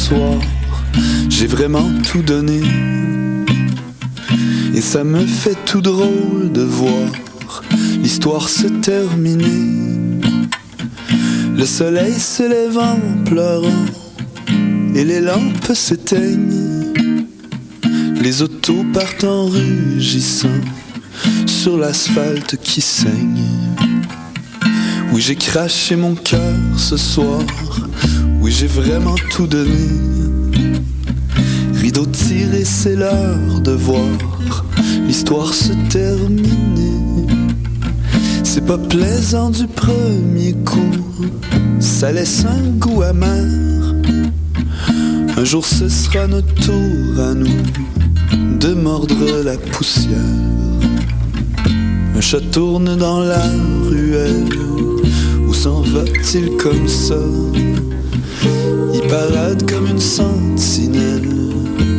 soir, j'ai vraiment tout donné. Et ça me fait tout drôle de voir l'histoire se terminer. Le soleil se lève en pleurant et les lampes s'éteignent. Les autos partent en rugissant sur l'asphalte qui saigne. Oui, j'ai craché mon cœur ce soir. Oui, j'ai vraiment tout donné. Rideau tiré, c'est l'heure de voir l'histoire se terminer. C'est pas plaisant du premier coup, ça laisse un goût amer. Un jour ce sera notre tour à nous de mordre la poussière. Un chat tourne dans la ruelle, où s'en va-t-il comme ça? Il parade comme une sentinelle,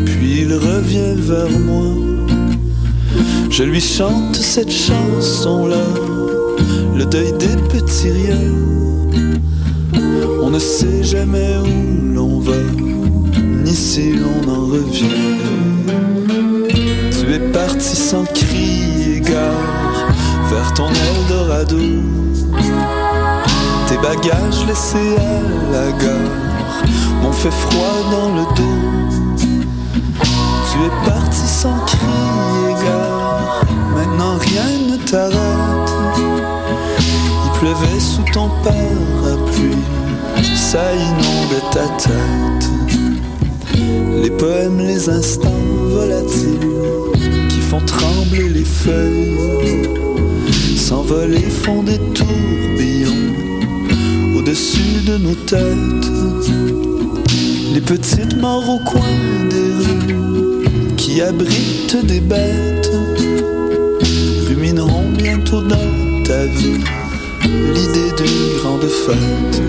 puis il revient vers moi. Je lui chante cette chanson-là, le deuil des petits riens. On ne sait jamais où l'on va, ni si l'on en revient. Tu es parti sans cri et gare vers ton Eldorado. Tes bagages laissés à la gare m'ont fait froid dans le dos. Tu es parti sans cri et gare, maintenant rien ne t'arrête. Il pleuvait sous ton parapluie, ça inondait ta tête. Les poèmes, les instants volatiles qui font trembler les feuilles, s'envoler font des tourbillons au-dessus de nos têtes. Les petites morts au coin des rues qui abritent des bêtes rumineront bientôt dans ta vie l'idée d'une grande fête.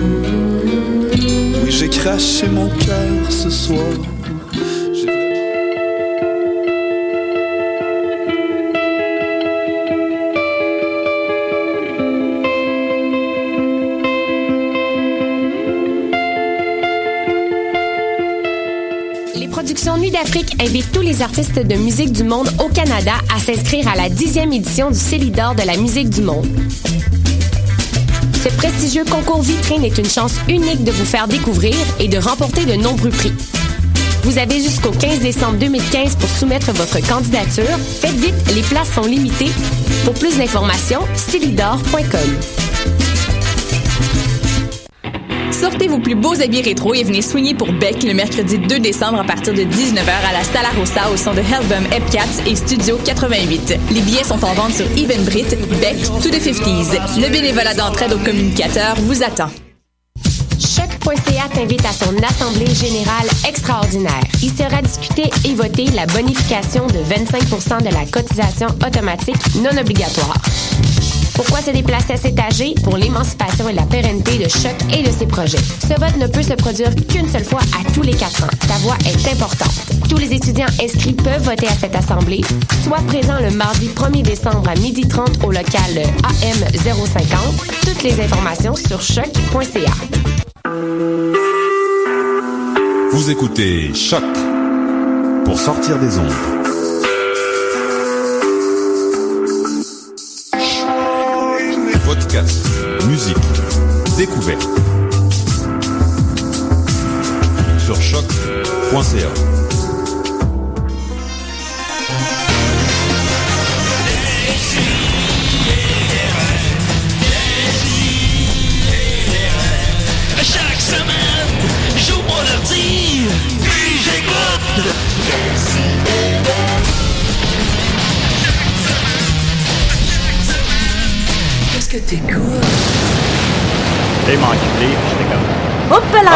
Oui, j'ai craché mon cœur ce soir. Nuit d'Afrique invite tous les artistes de musique du monde au Canada à s'inscrire à la 10e édition du Célidor de la musique du monde. Ce prestigieux concours vitrine est une chance unique de vous faire découvrir et de remporter de nombreux prix. Vous avez jusqu'au 15 décembre 2015 pour soumettre votre candidature. Faites vite, les places sont limitées. Pour plus d'informations, célidor.com. Sortez vos plus beaux habits rétro et venez swinger pour Beck le mercredi 2 décembre à partir de 19h à la Sala Rossa au son de Hellbum Epcats et Studio 88. Les billets sont en vente sur Eventbrite. Beck to the 50s. Le bénévolat d'entraide aux communicateurs vous attend. Choc.ca t'invite à son assemblée générale extraordinaire. Il sera discuté et voté la bonification de 25% de la cotisation automatique non obligatoire. Pourquoi se déplacer à cet âgé? Pour l'émancipation et la pérennité de Choc et de ses projets. Ce vote ne peut se produire qu'une seule fois à tous les 4 ans. Ta voix est importante. Tous les étudiants inscrits peuvent voter à cette assemblée. Sois présent le mardi 1er décembre à 12h30 au local AM 050. Toutes les informations sur choc.ca. Vous écoutez Choc pour sortir des ondes. Podcast, musique, découverte. Sur choc.ca. Chaque semaine, j'ouvre mon ordi, puis j'écoute. Qu'est-ce que t'écoutes? J'ai manqué, j'étais comme... Hop là!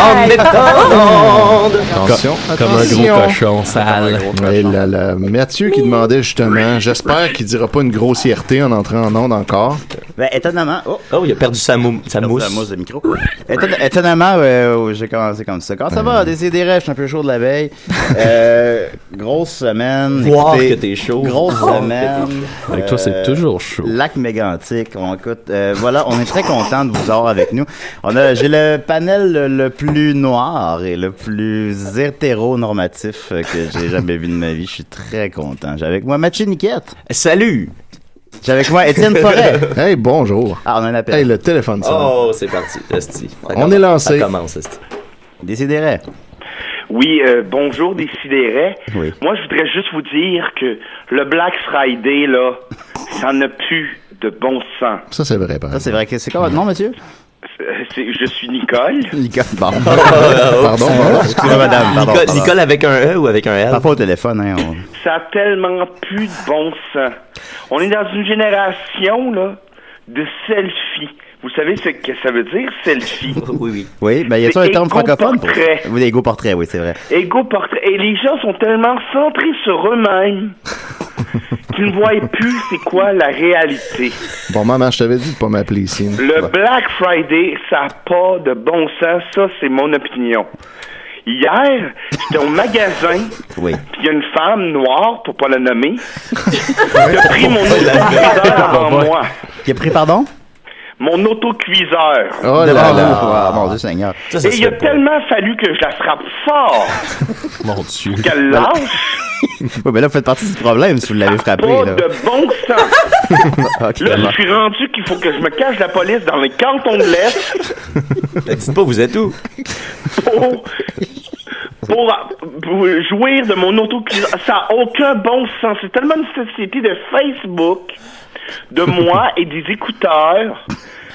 Attention, Comme un gros cochon sale. Et là, Mathieu qui demandait justement, j'espère qu'il dira pas une grossièreté en entrant en onde encore. Ben, étonnamment... il a perdu sa mousse. Sa mousse de micro. Étonnamment, j'ai commencé comme ça. Comment ça va? Décidérez, je suis un peu chaud de la veille. Grosse semaine. Voir que t'es chaud. Grosse semaine. Avec toi, c'est toujours chaud. Lac mégantique. Voilà, on est très content de vous avoir avec nous. J'ai le panel le plus noir et le plus hétéronormatif que j'ai jamais vu de ma vie. Je suis très content. J'ai avec moi Mathieu Niquette. Salut! J'ai avec moi Étienne Forêt. Hey, bonjour. Ah, on a un appel. Hey, le téléphone sonne. Oh, c'est parti. Esti. On est lancé. Ça commence, Esti. Décidérez. Oui, bonjour Décidérez. Oui. Moi, je voudrais juste vous dire que le Black Friday, là, ça n'a plus de bon sens. Ça, c'est vrai, par exemple. Ça, c'est vrai. C'est quoi votre nom, monsieur? Je suis Nicole. Nicole, bon. Pardon. Excusez-moi, madame. Pardon. Nicole avec un E ou avec un L? Parfois au téléphone, hein. Ça a tellement plus de bon sens. On est dans une génération, là, de selfie. Vous savez ce que ça veut dire, selfie? Oui. Oui, ben, il y a ça un terme francophone pour portrait. Oui, égo portrait, oui, c'est vrai. Égo portrait. Et les gens sont tellement centrés sur eux-mêmes qu'ils ne voient plus c'est quoi la réalité. Bon, maman, je t'avais dit de pas m'appeler ici. Le Black Friday, ça n'a pas de bon sens. Ça, c'est mon opinion. Hier, j'étais au magasin, oui. Puis il y a une femme noire, pour pas la nommer, qui a pris mon autocuiseur avant moi. Qui a pris, pardon? Mon autocuiseur. Oh là là! Mon Dieu Seigneur. Et il a tellement fallu que je la frappe fort. Mon Dieu. Qu'elle lâche. Oui, mais là, vous faites partie du problème si vous l'avez frappé. Pas là. de bon sens. Okay, là, je suis rendu qu'il faut que je me cache la police dans les cantons de l'Est. Dites pas, vous êtes où? Pour jouir de mon autocuiseur. Ça n'a aucun bon sens. C'est tellement une société de Facebook, de moi et des écouteurs,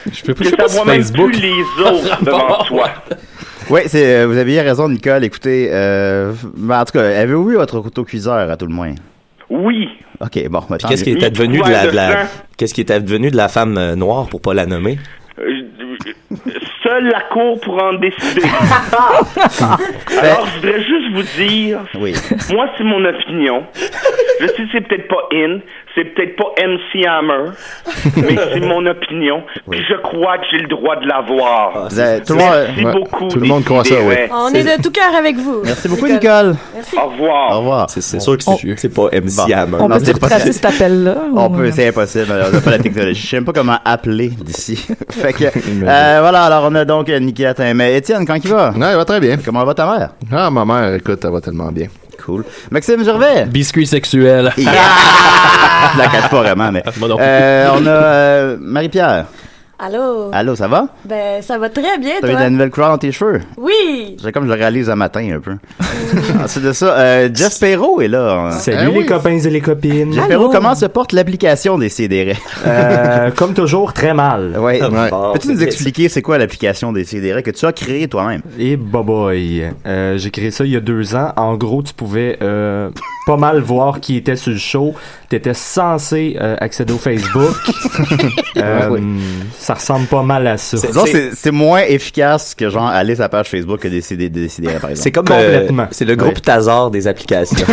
que ça voit même plus les autres devant toi. Oui, vous aviez raison, Nicole. Écoutez, en tout cas, avez-vous eu votre autocuiseur à tout le moins? Oui. OK, bon. Qu'est-ce qui est advenu qu'est-ce qui est advenu de la femme noire, pour pas la nommer? Seule la cour pour en décider. Alors, je voudrais juste vous dire, moi, c'est mon opinion. Je sais que c'est peut-être pas c'est peut-être pas MC Hammer, mais c'est mon opinion. Puis je crois que j'ai le droit de l'avoir. Merci beaucoup. Tout le monde croit ça, oui. On est de tout cœur avec vous. Merci beaucoup, Nicole. Merci. Au revoir. Au revoir. C'est sûr que c'est pas MC Hammer. On peut retracer cet appel-là? C'est impossible. On n'a pas la technologie. Je sais même pas comment appeler d'ici. Fait que, voilà, alors on a donc Niquette. Mais Étienne, quand il va? Ouais, il va très bien. Comment va ta mère? Ah, ma mère, écoute, elle va tellement bien. Cool. Maxime Gervais. Biscuit sexuel. Je la cache pas vraiment, mais. On a Marie-Pierre. Allô, ça va? Ben, ça va très bien, T'as toi. eu de la nouvelle couleur dans tes cheveux? Oui! C'est comme je le réalise un matin, un peu. Ensuite de ça, Jeff Perrault est là. Salut les copains et les copines. Jeff Perrault, comment se porte l'application Décidérez? Comme toujours, très mal. Ouais. Peux-tu nous expliquer c'est quoi l'application Décidérez que tu as créée toi-même? Et boy, j'ai créé ça il y a 2 ans. En gros, tu pouvais pas mal voir qui était sur le show. T'étais censé accéder au Facebook. Ça ressemble pas mal à ça. C'est moins efficace que genre aller sur la page Facebook que décider par exemple. C'est comme c'est le groupe Tazar des applications.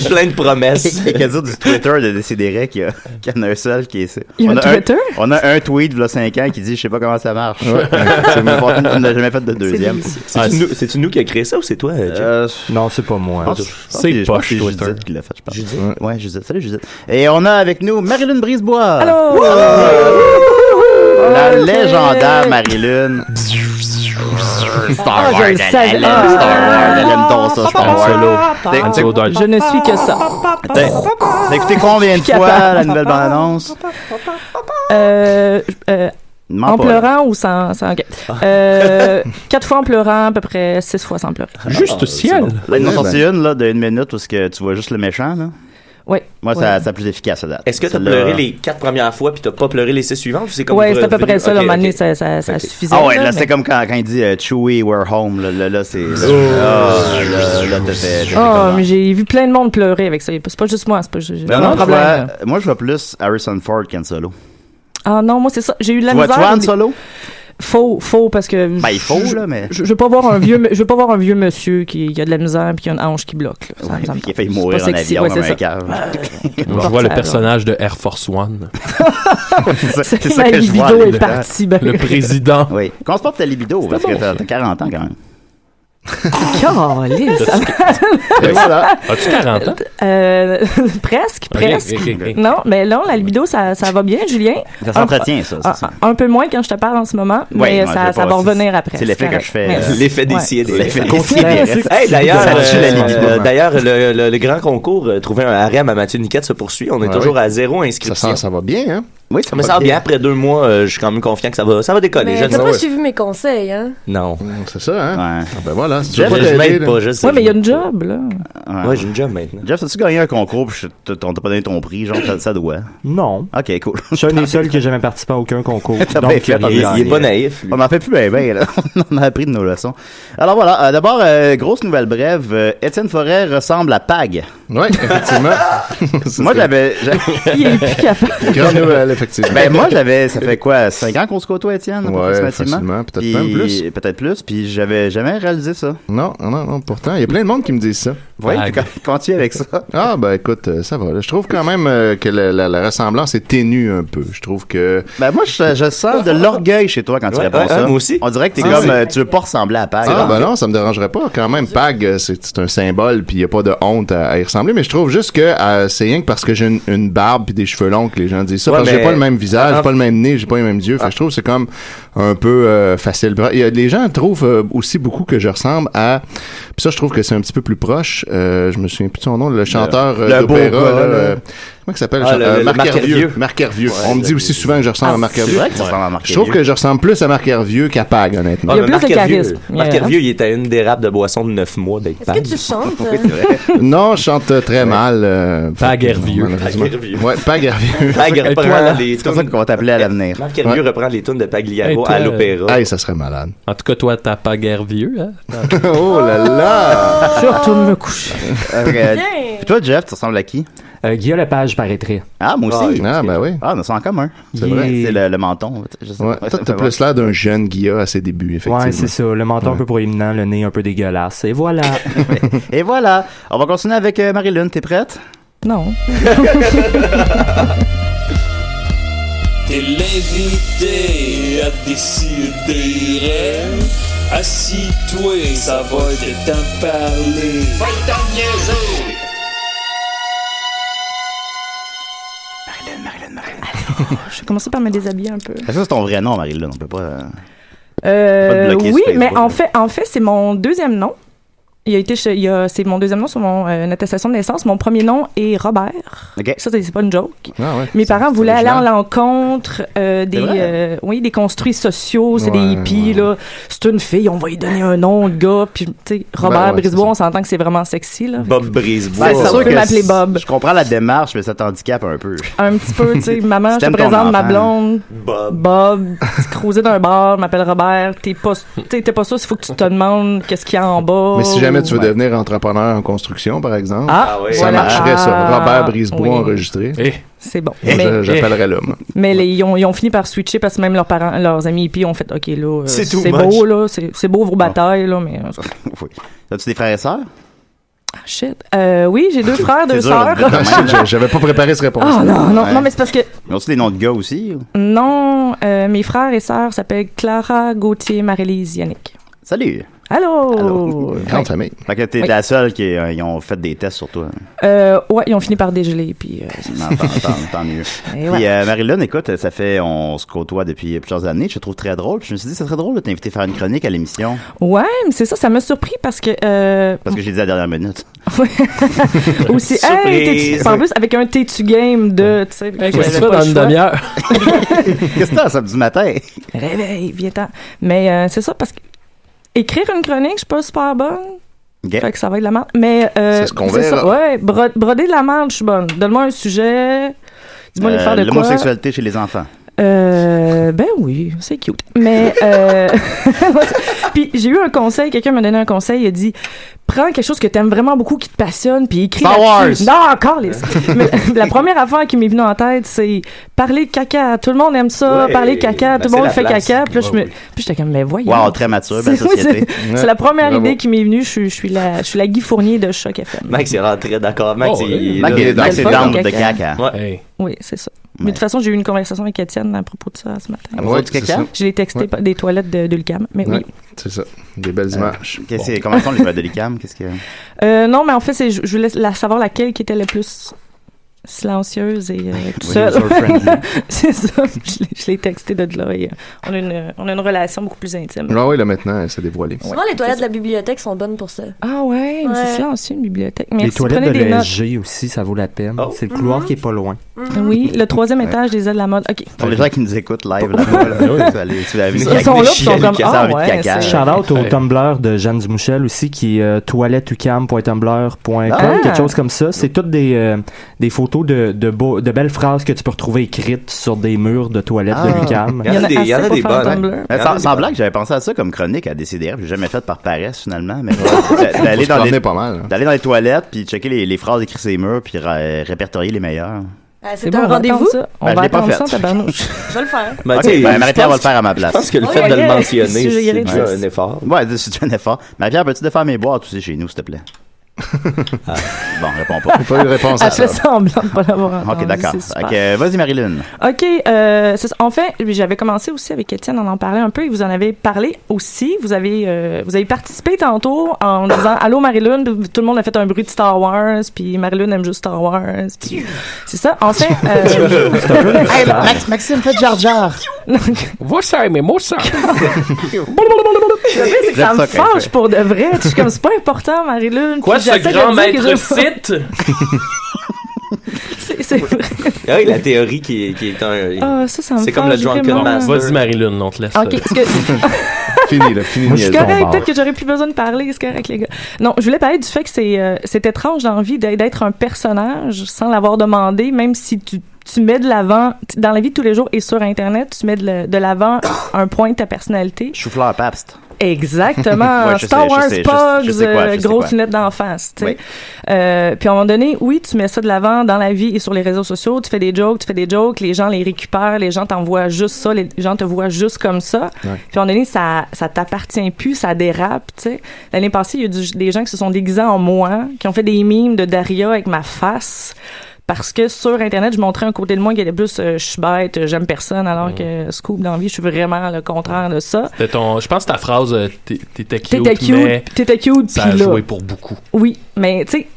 plein de promesses. Et qu'à dire du Twitter de Décideret qu'il y en a un seul qui est ça. Il y a un Twitter? On a un tweet il y a 5 ans qui dit je sais pas comment ça marche. C'est une fortune qu'on n'a jamais fait de deuxième. C'est-tu nous qui a créé ça ou c'est toi, Non, c'est pas moi. C'est poche Twitter qui l'a fait, je pense. Judith. Ouais, Judith. Salut Judith. Et on a avec nous Marilyn Brisebois. Allô! La légendaire Marilyn. Star Wars, elle aime donc ça, Star Wars. Je ne suis que ça. T'as écouté combien de fois la nouvelle bande-annonce? En pleurant ou sans okay. 4 fois en pleurant, à peu près 6 fois sans pleurer. Juste ciel. Là, ils en ont sorti une là, de 1 minute où tu vois juste le méchant. Là. Oui. Moi, c'est plus efficace à date. Est-ce que tu as pleuré les 4 premières fois puis tu n'as pas pleuré les 6 suivantes? Oui, c'est à peu près ça. Okay, ça suffisait. Ah ouais, là, c'est comme quand il dit Chewie, we're home. Là, c'est. Là, mais j'ai vu plein de monde pleurer avec ça. C'est pas juste moi. C'est pas juste mon problème. Moi, je vois plus Harrison Ford qu'Han Solo. Ah non, moi, c'est ça. J'ai eu de la misère. Tu vois Han Solo? Faux, parce que. Ben, il faut, là, mais. Je veux pas voir un vieux monsieur qui a de la misère puis qui a une hanche qui bloque, là. Ouais, qui a failli mourir en avion comme un cave. Je vois le personnage de Air Force One. c'est ça que je vois. La libido est partie, ben. Le président. Oui. Comment se porte ta libido? Parce que t'as 40 ans, quand même. Calisse. Voilà. As-tu 40 ans? Presque. Okay. Non, mais là, la libido, ça va bien, Julien. Ça s'entretient, ça. Un peu moins quand je te parle en ce moment, mais ça va revenir après. C'est l'effet que je fais. L'effet des ciels. L'effet des Hey, d'ailleurs, le grand concours trouver un harem à Mathieu Niquette se poursuit. On est toujours à 0 inscription. Ça va bien, hein? Oui, ça va bien. Après 2 mois, je suis quand même confiant que ça va décoller. Mais t'as pas suivi mes conseils, hein? Non. C'est ça, hein? Ouais. Ben voilà. Si tu Jeff, veux je m'aide pas, je sais. Ouais, mais il y a une job, là. Ouais, j'ai une job maintenant. Jeff, as-tu gagné un concours pis on t'a pas donné ton prix? Genre, ça doit. Non. Ok, cool. Je suis un des seuls qui n'a jamais participé à aucun concours. Donc, il est pas naïf. On en fait plus bien, là. On a appris de nos leçons. Alors voilà, d'abord, grosse nouvelle brève. Étienne Forêt ressemble à Pag. Oui, effectivement. Moi, j'avais... Il est plus capable. Grande nouvelle, effectivement. Ben, moi, ça fait quoi, 5 ans qu'on se côtoie, Étienne? Ouais, facilement. Peut-être même plus. Peut-être plus, puis j'avais jamais réalisé ça. Non, pourtant, il y a plein de monde qui me disent ça. Oui, comment tu es avec ça? Ah, ben écoute, ça va. Là. Je trouve quand même que la ressemblance est ténue un peu. Je trouve que... Ben moi, je sens de l'orgueil chez toi quand tu réponds ça. Moi aussi. On dirait que t'es comme, tu veux pas ressembler à Pag. Ah, ben non, ça me dérangerait pas. Quand même, Pag, c'est un symbole, puis il y a pas de honte à y ressembler, mais je trouve juste que c'est rien que parce que j'ai une barbe puis des cheveux longs que les gens disent ça, parce que j'ai pas le même visage, j'ai pas le même nez, j'ai pas les mêmes yeux. Fait que je trouve que c'est comme un peu facile. Les gens trouvent aussi beaucoup que je ressemble à... Puis ça, je trouve que c'est un petit peu plus proche. Je me souviens plus de son nom, le chanteur d'opéra. Comment il s'appelle? Marc Hervieux. Marc Hervieux. On me dit aussi souvent que je ressemble à Marc Hervieux. C'est vrai que tu ressembles à Marc Je trouve que je ressemble plus à Marc Hervieux qu'à Pag, honnêtement. Il y a plus de charisme. Marc Hervieux, il est à une dérape de boisson de 9 mois d'être Pag. Est-ce que tu chantes? Non, je chante très mal. Pag Hervieux. Ouais, Pag Hervieux. Pag reprend les C'est comme ça qu'on va t'appeler à l'avenir. Marc Hervieux reprend les tunes de Pagliaro à l'opéra. Hey, ça serait malade. En tout cas, toi, t'as Pag Hervieux, hein? Oh là là! Je retourne me coucher. Puis toi, Jeff, tu ressembles à qui? Guillaume Lepage paraîtrait. Ah, moi aussi. Ah, ben oui. Ah, on a ça en commun. C'est vrai. C'est le menton. Je sais Ouais. pas. Toi, t'as plus l'air d'un jeune Guilla à ses débuts, effectivement. Ouais, c'est ça. Le menton un peu proéminent, le nez un peu dégueulasse. Et voilà. Et voilà. On va continuer avec Marie-Lune. T'es prête? Non. T'es l'invité à décider. Assis-toi, ça va être temps de parler. Va t'en niaiser! Marie-Lune. Je vais commencer par me déshabiller un peu. Ça, c'est ton vrai nom, Marie-Lune. On peut pas... Oui, mais en fait, c'est mon deuxième nom. C'est mon deuxième nom sur mon attestation de naissance. Mon premier nom est Robert. Okay. Ça, c'est pas une joke. Ah ouais, Mes parents voulaient aller à l'encontre des construits sociaux. C'est des hippies, là. C'est une fille, on va lui donner un nom, le gars. Puis, tu sais, Robert Brisebois, on s'entend que c'est vraiment sexy, là. Bob Brisebois. C'est sûr que m'appeler Bob. Je comprends la démarche, mais ça t'handicape un peu. Un petit peu, tu sais. Maman, je te présente ma blonde. Bob. Tu croisais d'un bar, m'appelle Robert. T'es pas sûr, il faut que tu te demandes qu'est-ce qu'il y a en bas. Mais si jamais tu veux devenir entrepreneur en construction, par exemple, ça marcherait, ça. Robert Brisebois enregistré. C'est bon. J'appellerais l'homme. Mais ils ont fini par switcher parce que même leurs amis hippies ont fait OK, là, c'est beau, là. C'est beau vos batailles, là, mais. Oui. As-tu des frères et sœurs? Ah, shit. Oui, j'ai 2 frères, 2 sœurs. J'avais pas préparé cette réponse. Ah, non, mais c'est parce que. Ils ont-tu des noms de gars aussi? Non, mes frères et sœurs s'appellent Clara, Gauthier, Marie-Lise, Yannick. Salut! Allô! Grande famille. Fait que t'es la seule qui ils ont fait des tests sur toi. Ouais, ils ont fini par dégeler, puis... tant mieux. Et puis Marie-Lune, écoute, on se côtoie depuis plusieurs années, je te trouve très drôle. Puis je me suis dit, c'est très drôle de t'inviter à faire une chronique à l'émission. Ouais, mais c'est ça m'a surpris parce que... Parce que j'ai dit à la dernière minute. Aussi, hey, en plus, avec un t'es-tu game de... Tu sais, qu'est-ce que tu fais dans une demi-heure? Qu'est-ce que t'as, samedi matin? Réveille, viens-t'en. Mais c'est ça, parce que écrire une chronique, je suis pas super bonne. Okay. Fait que ça va être de la merde. Mais c'est ce qu'on verra. Ça. Ouais, broder de la merde, je suis bonne. Donne-moi un sujet. Dis-moi les faire de quoi. L'homosexualité chez les enfants. Ben oui, c'est cute. Mais puis j'ai eu un conseil, quelqu'un m'a donné un conseil, il a dit prends quelque chose que t'aimes vraiment beaucoup, qui te passionne, puis écris Star Wars. Non, encore les. La première affaire qui m'est venue en tête, c'est parler de caca. Tout le monde aime ça, Ouais, parler de caca, tout le monde fait place. caca. Puis là, puis j'étais comme mais voyons. Wow, très mature, belle Oui, société. c'est la première idée qui m'est venue. Je suis la Guy Fournier de Choc FM. Max est rentré d'accord. Max Max est down de caca. Ouais. Oui, c'est ça. Mais de toute façon, j'ai eu une conversation avec Étienne à propos de ça ce matin. À propos du caca? Je l'ai texté des toilettes de l'UQAM. Mais oui. C'est ça. Des belles images. Comment sont les toilettes de l'UQAM? Qu'est-ce qu'il y a? Non, mais en fait, je voulais savoir laquelle qui était le plus silencieuse et tout seul. C'est ça. Je l'ai texté de là et on a une relation beaucoup plus intime. Ah oui, là maintenant, elle s'est dévoilée. Souvent, les toilettes de la bibliothèque sont bonnes pour ça. Ah ouais. C'est silencieux, une bibliothèque. Merci. Les toilettes Prenez de des notes. l'ESG aussi, ça vaut la peine. C'est le couloir qui est pas loin. Oui, le 3e étage des ailes de la mode. OK. Pour les gens qui nous écoutent live là-bas, tu vas Ils sont là, ils sont comme Shout-out au Tumblr de Jeanne Dumouchel aussi, qui est toiletteucam.tumblr.com, quelque chose comme ça. C'est toutes des photos de belles phrases que tu peux retrouver écrites sur des murs de toilettes de l'UQAM. Il y en a des bonnes. Sans blague, j'avais pensé à ça comme chronique à Décideret, j'ai jamais fait par paresse finalement, mais d'aller dans les toilettes puis checker les phrases écrites sur les murs puis répertorier les meilleures. C'est un rendez-vous? On va attendre ça, tabarnouche. Je vais le faire. Marie-Pierre va le faire à ma place. Je pense que le fait de le mentionner, c'est déjà un effort. Ouais, c'est déjà un effort. Marie-Pierre, peux-tu défaire mes boîtes aussi chez nous, s'il te plaît? Bon, réponds pas. Pas eu de réponse à ça. Elle fait semblant de pas l'avoir entendu. Ok, d'accord. Vas-y, Marie-Lune. Ok, en fait, j'avais commencé aussi avec Étienne, on en parlait un peu, et vous en avez parlé aussi. Vous avez participé tantôt en disant « Allô, Marie-Lune », tout le monde a fait un bruit de Star Wars, puis Marie-Lune aime juste Star Wars, puis c'est ça. En fait... Hey, Maxime, faites Jar Jar. Va ça, mais moi ça. C'est que ça me fâche pour de vrai. Je suis comme, c'est pas important, Marie-Lune. Quoi, ce grand maître Sith? C'est vrai. Ah oui, la théorie qui est un... Ah, ça me c'est comme le Drunken Master. Vas-y, Marie-Lune, on te laisse. OK, Fini, là. Fini. C'est correct, peut-être que j'aurais plus besoin de parler, c'est correct, les gars. Non, je voulais parler du fait que c'est étrange d'envie d'être un personnage sans l'avoir demandé, même si tu mets de l'avant, dans la vie de tous les jours et sur Internet, tu mets de l'avant un point de ta personnalité. Chou-fleur Pabst. Exactement. Ouais, Star Wars Pogs, grosse lunette d'en face. Puis à un moment donné, oui, tu mets ça de l'avant dans la vie et sur les réseaux sociaux, tu fais des jokes, les gens les récupèrent, les gens t'envoient juste ça, les gens te voient juste comme ça. Puis à un moment donné, ça t'appartient plus, ça dérape, tu sais. L'année passée, il y a des gens qui se sont déguisés en moi, qui ont fait des mimes de Daria avec ma face. Parce que sur Internet, je montrais un côté de moi qui était plus je suis bête, j'aime personne, alors que Scoop dans la vie, je suis vraiment le contraire de ça. Je pense que ta phrase t'étais cute, ça a joué pour beaucoup. Oui, mais tu sais,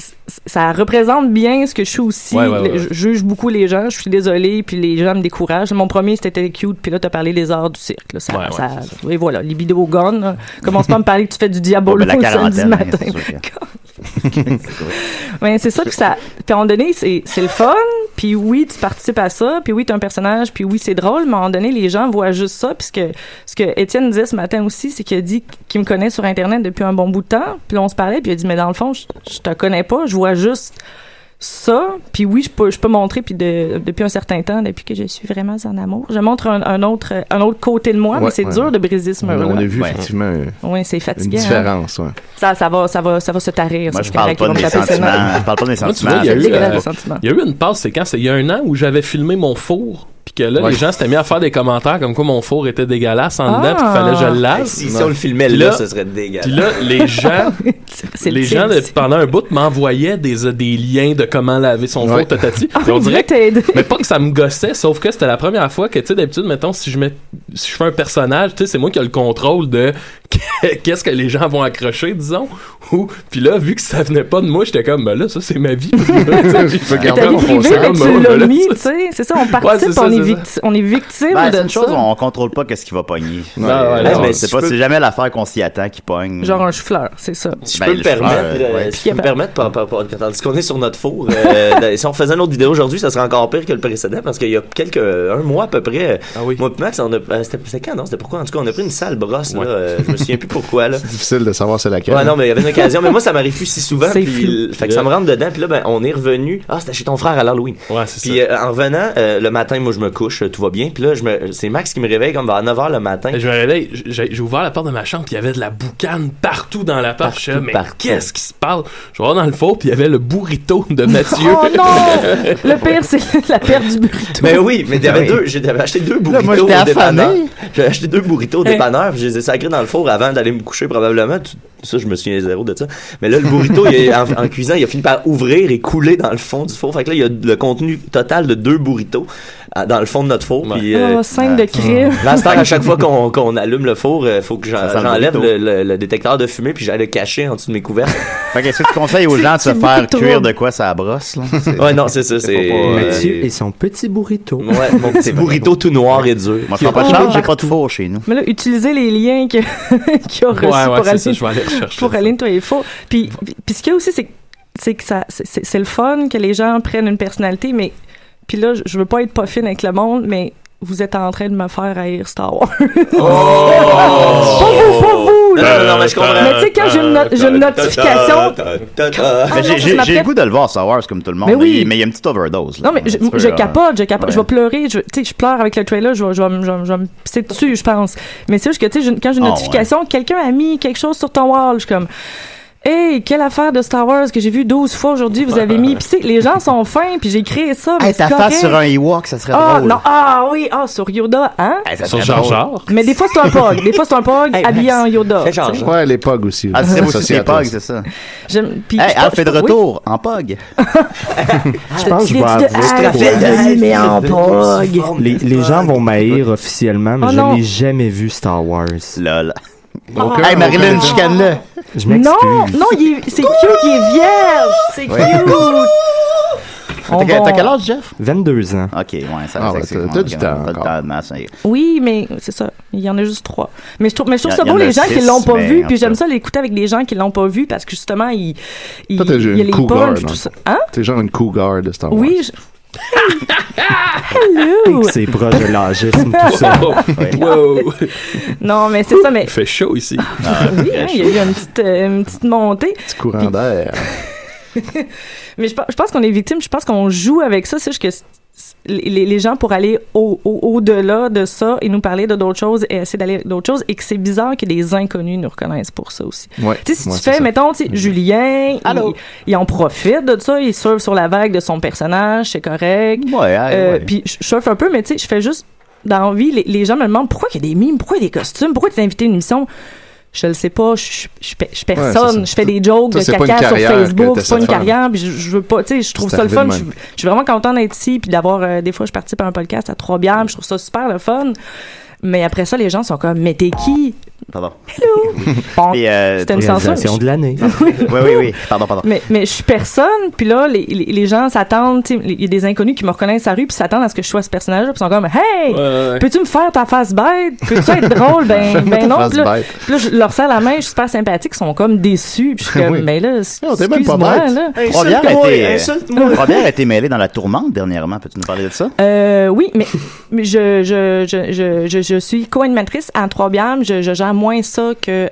ça représente bien ce que je suis aussi. Je juge beaucoup les gens, je suis désolée, puis les gens me découragent. Mon premier, c'était cute, puis là, t'as parlé des arts du cirque. Là, et voilà, libido gone. Là. Commence pas à me parler que tu fais du diabolo le samedi matin. Mais c'est ça que ça... Puis à un moment donné, c'est le fun, puis oui, tu participes à ça, puis oui, t'es un personnage, puis oui, c'est drôle, mais à un moment donné, les gens voient juste ça, puis ce que Étienne disait ce matin aussi, c'est qu'il a dit qu'il me connaît sur Internet depuis un bon bout de temps, puis là, on se parlait, puis il a dit, mais dans le fond, je te connais pas, je vois juste ça, puis oui, je peux montrer, puis depuis un certain temps, depuis que je suis vraiment en amour, je montre un autre côté de moi, mais c'est dur de briser ce mur-là. On a vu effectivement c'est fatigant, une différence. Hein? Ça va se tarir. Moi, je parle pas de mes sentiments. Je parle pas de mes sentiments. Il y a eu une passe, il y a un an où j'avais filmé mon four, puis que là, les gens s'étaient mis à faire des commentaires comme quoi mon four était dégueulasse en dedans, puis qu'il fallait que je le lave. Si on le filmait là, ce serait dégueulasse. Puis là, les gens, pendant un bout, m'envoyaient des liens de comment laver son four, tatati. On dirait mais pas que ça me gossait, sauf que c'était la première fois que, tu sais, d'habitude, mettons, si je fais un personnage, tu sais, c'est moi qui ai le contrôle de qu'est-ce que les gens vont accrocher, disons. Puis là, vu que ça venait pas de moi, j'étais comme, ben là, ça, c'est ma vie. Je peux garder mon concept. Tu l'as mis, tu sais, c'est ça, on participe, on est victime de c'est une chose, on contrôle pas qu'est-ce qui va pogner. Mais c'est jamais l'affaire qu'on s'y attend qui pogne. Genre un chou-fleur, c'est ça. Si je peux me permettre, tandis qu'on est sur notre four, si on faisait une autre vidéo aujourd'hui, ça serait encore pire que le précédent, parce qu'il y a un mois à peu près, moi et Max, on a c'était quand, non? C'était pourquoi? En tout cas, on a pris une sale brosse, là. Je me souviens plus pourquoi, là. C'est difficile de savoir c'est laquelle. Ouais, non, mais il y avait une occasion. Mais moi, ça m'arrive plus si souvent. Puis, fait que ça me rentre dedans. Puis là, ben, on est revenu. Ah, c'était chez ton frère à l'Halloween. Ouais, c'est puis, en revenant, le matin, moi, je me couche, tout va bien. Puis là, c'est Max qui me réveille comme vers 9h le matin. Je me réveille, j'ai ouvert la porte de ma chambre, puis il y avait de la boucane partout dans l'appart. Je me disais, mais qu'est-ce qui se passe? Je vais dans le four, puis il y avait le burrito de Mathieu. Oh non! Le pire, c'est la perte du burrito. Mais oui, mais il y avait j'avais acheté 2 burritos au dépanneur. J'avais acheté 2 burritos au dépanneur, puis je les ai sacrés dans le four avant d'aller me coucher probablement. Ça, je me souviens zéro de ça. Mais là, le burrito, en cuisant, il a fini par ouvrir et couler dans le fond du four. Fait que là, il y a le contenu total de 2 burritos dans le fond de notre four. Puis, scène de crime. Là, à chaque fois qu'on allume le four, faut que j'enlève le détecteur de fumée puis j'aille le cacher en dessous de mes couverts. Fait qu'est-ce que tu conseilles aux gens de se faire cuire de quoi ça brosse, là? Ouais, non, c'est ça. Mathieu et son petit burrito. Ouais, mon petit burrito tout noir et dur. Moi, je prends pas de chance, j'ai pas de four chez nous. Mais là, utilisez les liens qu'il a reçus pour aller nettoyer le four. Puis ce qu'il y a aussi, c'est que c'est le fun que les gens prennent une personnalité, mais puis là, je veux pas être pas fine avec le monde, mais vous êtes en train de me faire haïr Star Wars. Pas vous! Non, mais je comprends. Mais tu sais, quand j'ai une notification... J'ai le goût de le voir, Star Wars, comme tout le monde. Mais il y a une petite overdose. Là. Non, mais je capote. Je vais pleurer. Tu sais, je pleure avec le trailer. Je vais me pisser dessus, je pense. Mais c'est juste que, tu sais, quand j'ai une notification, quelqu'un a mis quelque chose sur ton wall, je suis comme... Hey, quelle affaire de Star Wars que j'ai vu 12 fois aujourd'hui, vous avez mis. Puis les gens sont fins, puis j'ai créé ça. Mais ta face sur un Ewok, ça serait drôle. Non, sur Yoda, hein? Sur Jar. Mais des fois, c'est un Pog. Habillé en Yoda. Ouais, les Pog aussi. Ah, c'est aussi les Pog, c'est ça. Alf est de retour, en Pog. Je pense que je vais avouer. Mais en Pog. Les gens vont m'haïr officiellement, mais je n'ai jamais vu Star Wars. Lol. Hey, Marilyn, chicane-le. Je m'excuse. Non, c'est cute, il est vierge. C'est cute. T'as quel âge, Jeff? 22 ans. OK, ouais, ça t'as du temps. Oui, mais c'est ça. Il y en a juste 3. Mais je trouve ça beau, les gens qui l'ont pas vu, puis j'aime ça l'écouter avec des gens qui l'ont pas vu, parce que justement, il y a les punchs, tout ça. Hein? T'es genre une cougar de Star Wars. Oui, Hello! C'est proche de l'âgisme, tout ça. Wow. Non, mais c'est ça, mais... Il fait chaud ici. Oui, il y a eu une petite montée. Petit courant d'air. Mais je pense qu'on est victime, je pense qu'on joue avec ça, c'est juste que les gens, pour aller au-delà de ça et nous parler de d'autres choses et essayer d'aller d'autres choses, et que c'est bizarre que des inconnus nous reconnaissent pour ça aussi. Ouais, tu sais, si tu fais, mettons, Julien, il en profite de ça, il surfe sur la vague de son personnage, c'est correct. Puis je surfe un peu, mais tu sais, je fais juste, dans la vie, les gens me demandent pourquoi il y a des mimes, pourquoi il y a des costumes, pourquoi tu es invité à une émission. Je le sais pas, je personne, je fais des jokes de caca sur Facebook, c'est pas une carrière, puis je veux pas, tu sais, je trouve ça le fun, je suis vraiment content d'être ici, puis d'avoir, des fois, je participe à un podcast à 3 bières, puis je trouve ça super le fun, mais après ça, les gens sont comme, mais t'es qui? Pardon. Hello! Bon, c'était une censure. De l'année. Oui. Pardon. Mais je suis personne, puis là, les gens s'attendent, il y a des inconnus qui me reconnaissent à la rue, puis s'attendent à ce que je sois ce personnage-là, puis ils sont comme, hey! Peux-tu me faire ta face bête? Peux-tu être drôle? Ben non. Puis là, je leur serre la main, je suis super sympathique, ils sont comme déçus, puis je suis comme, mais là, excuse-moi, là. Robert a été mêlé dans la tourmente dernièrement, peux-tu nous parler de ça? Oui, mais je suis co-animatrice à 3 bières, je gère moins ça que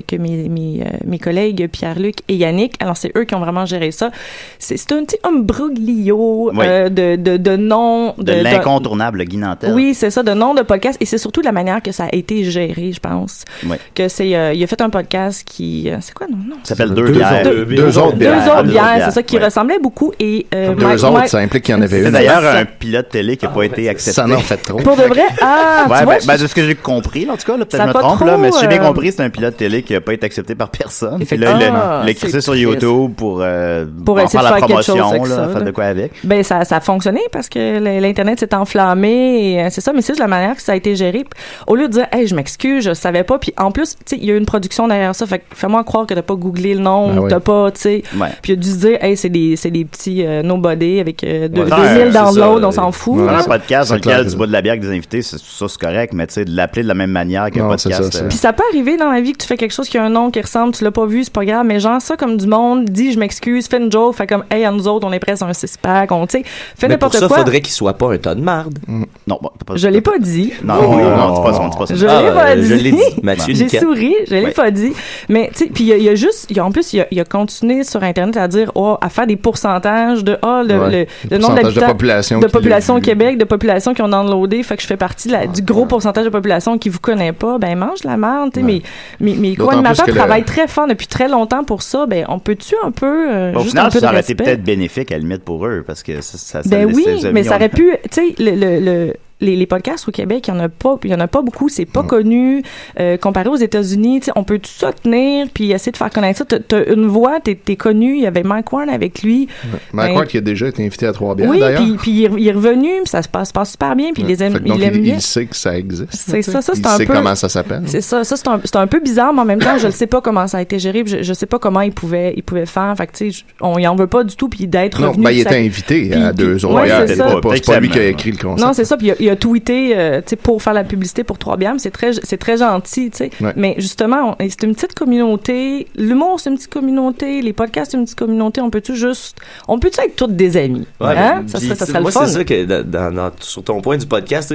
mes collègues Pierre-Luc et Yannick. Alors, c'est eux qui ont vraiment géré ça. C'est un petit imbroglio de noms. De l'incontournable Guy Nantel. Oui, c'est ça, de noms de podcast. Et c'est surtout de la manière que ça a été géré, je pense. Oui. Que c'est, il a fait un podcast qui... c'est quoi, non? Ça s'appelle Deux bières. Deux autres bières, c'est ça, qui ressemblait beaucoup. Et, deux autres, ça implique qu'il y en avait une. C'est d'ailleurs un pilote télé qui n'a pas été accepté. Ça en fait trop. Pour de vrai? De ce que j'ai compris, en tout cas, peut-être je me trompe, là, mais si j'ai bien compris, c'est un pilote télé qui n'a pas été accepté par personne. Puis là, il a crissé sur YouTube pour faire la promotion, faire de quoi avec. Ben, ça a fonctionné parce que l'Internet s'est enflammé, et c'est ça, mais c'est juste la manière que ça a été géré. Au lieu de dire, hey, je m'excuse, je savais pas, puis en plus, tu sais, il y a eu une production derrière ça, fait que fais-moi croire que t'as pas googlé le nom, t'as pas, tu sais. Puis il a dû se dire, hey, c'est des petits nobody avec 2000 downloads, on s'en fout. Un podcast dans lequel tu bois de la bière avec des invités, c'est correct, mais tu sais, de l'appeler de la même manière qu'un podcast. Puis ça peut arriver dans la vie que tu fais quelque chose qui a un nom qui ressemble, tu l'as pas vu, c'est pas grave, mais genre ça comme du monde dit je m'excuse, fais une joke, fait comme hey à nous autres on est presque un 6-pack, on tu sais, fais n'importe quoi. Mais pour ça faudrait qu'il soit pas un tas de marde. Non, je l'ai pas dit. Non, c'est pas ça. Je l'ai pas dit. Je l'ai dit. Mathieu J'ai souri, je l'ai pas dit. Mais tu sais, puis il y a juste, en plus il a continué sur internet à dire à faire des pourcentages de le nombre d'habitants de population au Québec, de population qui ont downloadé, fait que je fais partie du gros pourcentage de population qui vous connaît pas, ben mange la merde, tu sais, mes co-animateurs travaillent très fort depuis très longtemps pour ça, ben on peut-tu un peu au juste final, un peu de ça aurait respect. été peut-être bénéfique à la limite pour eux parce que ça ben oui, mais ça aurait pu, tu sais, les podcasts au Québec, il y en a pas beaucoup, c'est pas connu comparé aux États-Unis, tu sais, on peut tout ça tenir puis essayer de faire connaître ça. T'as une voix, t'es connu, il y avait Mike Ward avec lui. Mike Ward qui a déjà été invité à Trois-Bières d'ailleurs. Oui, puis il est revenu, puis ça se passe super bien, puis il aime bien. Il sait que ça existe. C'est ça, c'est il un peu. Il sait comment ça s'appelle. C'est ça, c'est un peu bizarre, mais en même temps, je ne sais pas comment ça a été géré, je sais pas comment il pouvait faire, fait que tu sais, on y en veut pas du tout, puis d'être revenu. Non, il était invité à 2 autres. C'est pas lui qui a écrit le concept. Non, c'est ça, puis il a tweeté pour faire la publicité pour Trois-Bières, c'est très gentil, tu sais. Ouais. Mais justement, c'est une petite communauté. L'humour, c'est une petite communauté. Les podcasts, c'est une petite communauté. On peut-tu être tous des amis? Ouais, hein? Ça serait moi, le fun. c'est ça que sur ton point du podcast,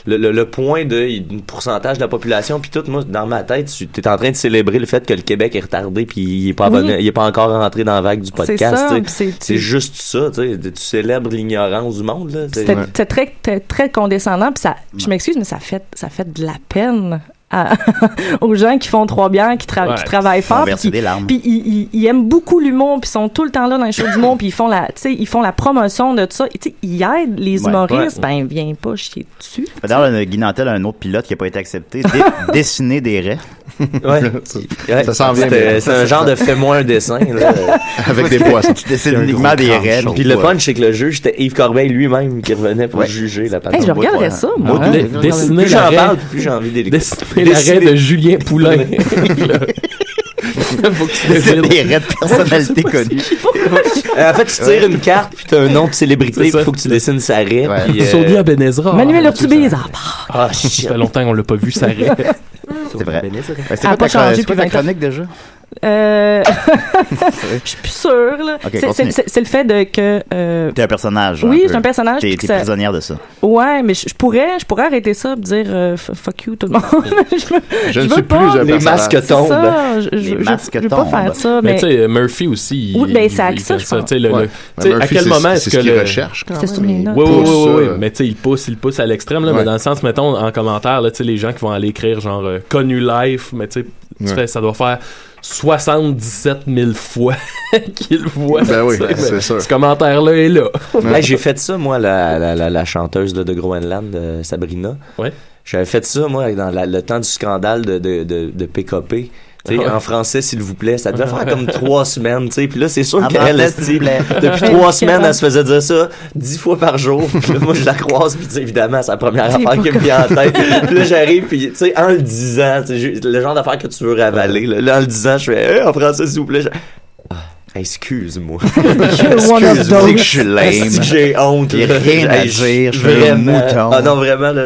le point de pourcentage de la population, puis tout, moi, dans ma tête, tu es en train de célébrer le fait que le Québec est retardé, puis il est pas encore rentré dans la vague du podcast. C'est juste ça, tu célèbres l'ignorance du monde. Là, c'est très, très, très condescendant, puis je m'excuse, mais ça fait de la peine aux gens qui font Trois-Bières, qui travaillent fort, puis ils aiment beaucoup l'humour, puis ils sont tout le temps là dans les shows d'humour, puis ils font la promotion de tout ça. Ils aident les humoristes, ben viens pas chier dessus. D'ailleurs, Guy Nantel a un autre pilote qui n'a pas été accepté, dessiner des raies. Ça s'en vient. C'est un genre de fais-moi un dessin là, avec des poissons. Tu dessines uniquement des raies. Puis le punch, c'est que le juge, c'était Yves Corbeil lui-même qui revenait pour juger la patente. Je regarderais ça, moi. Dessiner plus j'en parle, plus j'ai envie d'écouter. L'arrêt de Julien Poulain. C'est des raies de personnalité connues. En fait, tu tires une carte, puis t'as un nom de célébrité, il faut que tu dessines sa raie. Sonia Benezra. Manuel Urtubise. Ça fait longtemps qu'on l'a pas vu, sa raie. C'est vrai. C'est quoi ta chronique déjà? Je suis plus sûre, là. Okay, c'est le fait que t'es un personnage. Oui, je suis un personnage. T'es prisonnière de ça. Ouais, mais je pourrais arrêter ça et dire fuck you tout le monde. je ne suis plus un personnage. Les masques tombent. Je veux pas faire ça. Mais tu sais, Murphy aussi. Oui, ben c'est avec ça, je pense. À quel moment est-ce que le recherche quand même? C'est sur mes notes. Oui. Mais tu sais, il pousse à l'extrême, là. Mais dans le sens, mettons, en commentaire, là, tu sais, les gens qui vont aller écrire genre connu life, mais tu sais, ça doit faire 77 000 fois qu'il le voit. Ben oui, c'est sûr. Ce commentaire-là est là. J'ai fait ça, moi, la chanteuse de Groenland, Sabrina. Ouais. J'avais fait ça, moi, dans le temps du scandale de PKP. En français, s'il vous plaît. Ça devait faire comme 3 semaines, tu sais. Puis là, c'est sûr qu'elle, depuis 3 semaines, elle se faisait dire ça 10 fois par jour. Puis là, moi, je la croise, puis évidemment, c'est la première affaire qui me vient en tête. Puis là, j'arrive, puis tu sais, en le disant, le genre d'affaire que tu veux ravaler, là, en le disant, je fais en français, s'il vous plaît. Excuse-moi. Excuse-moi que je suis lame. J'ai honte. Il n'y a rien à dire. Je suis un mouton. Ah non, vraiment, là,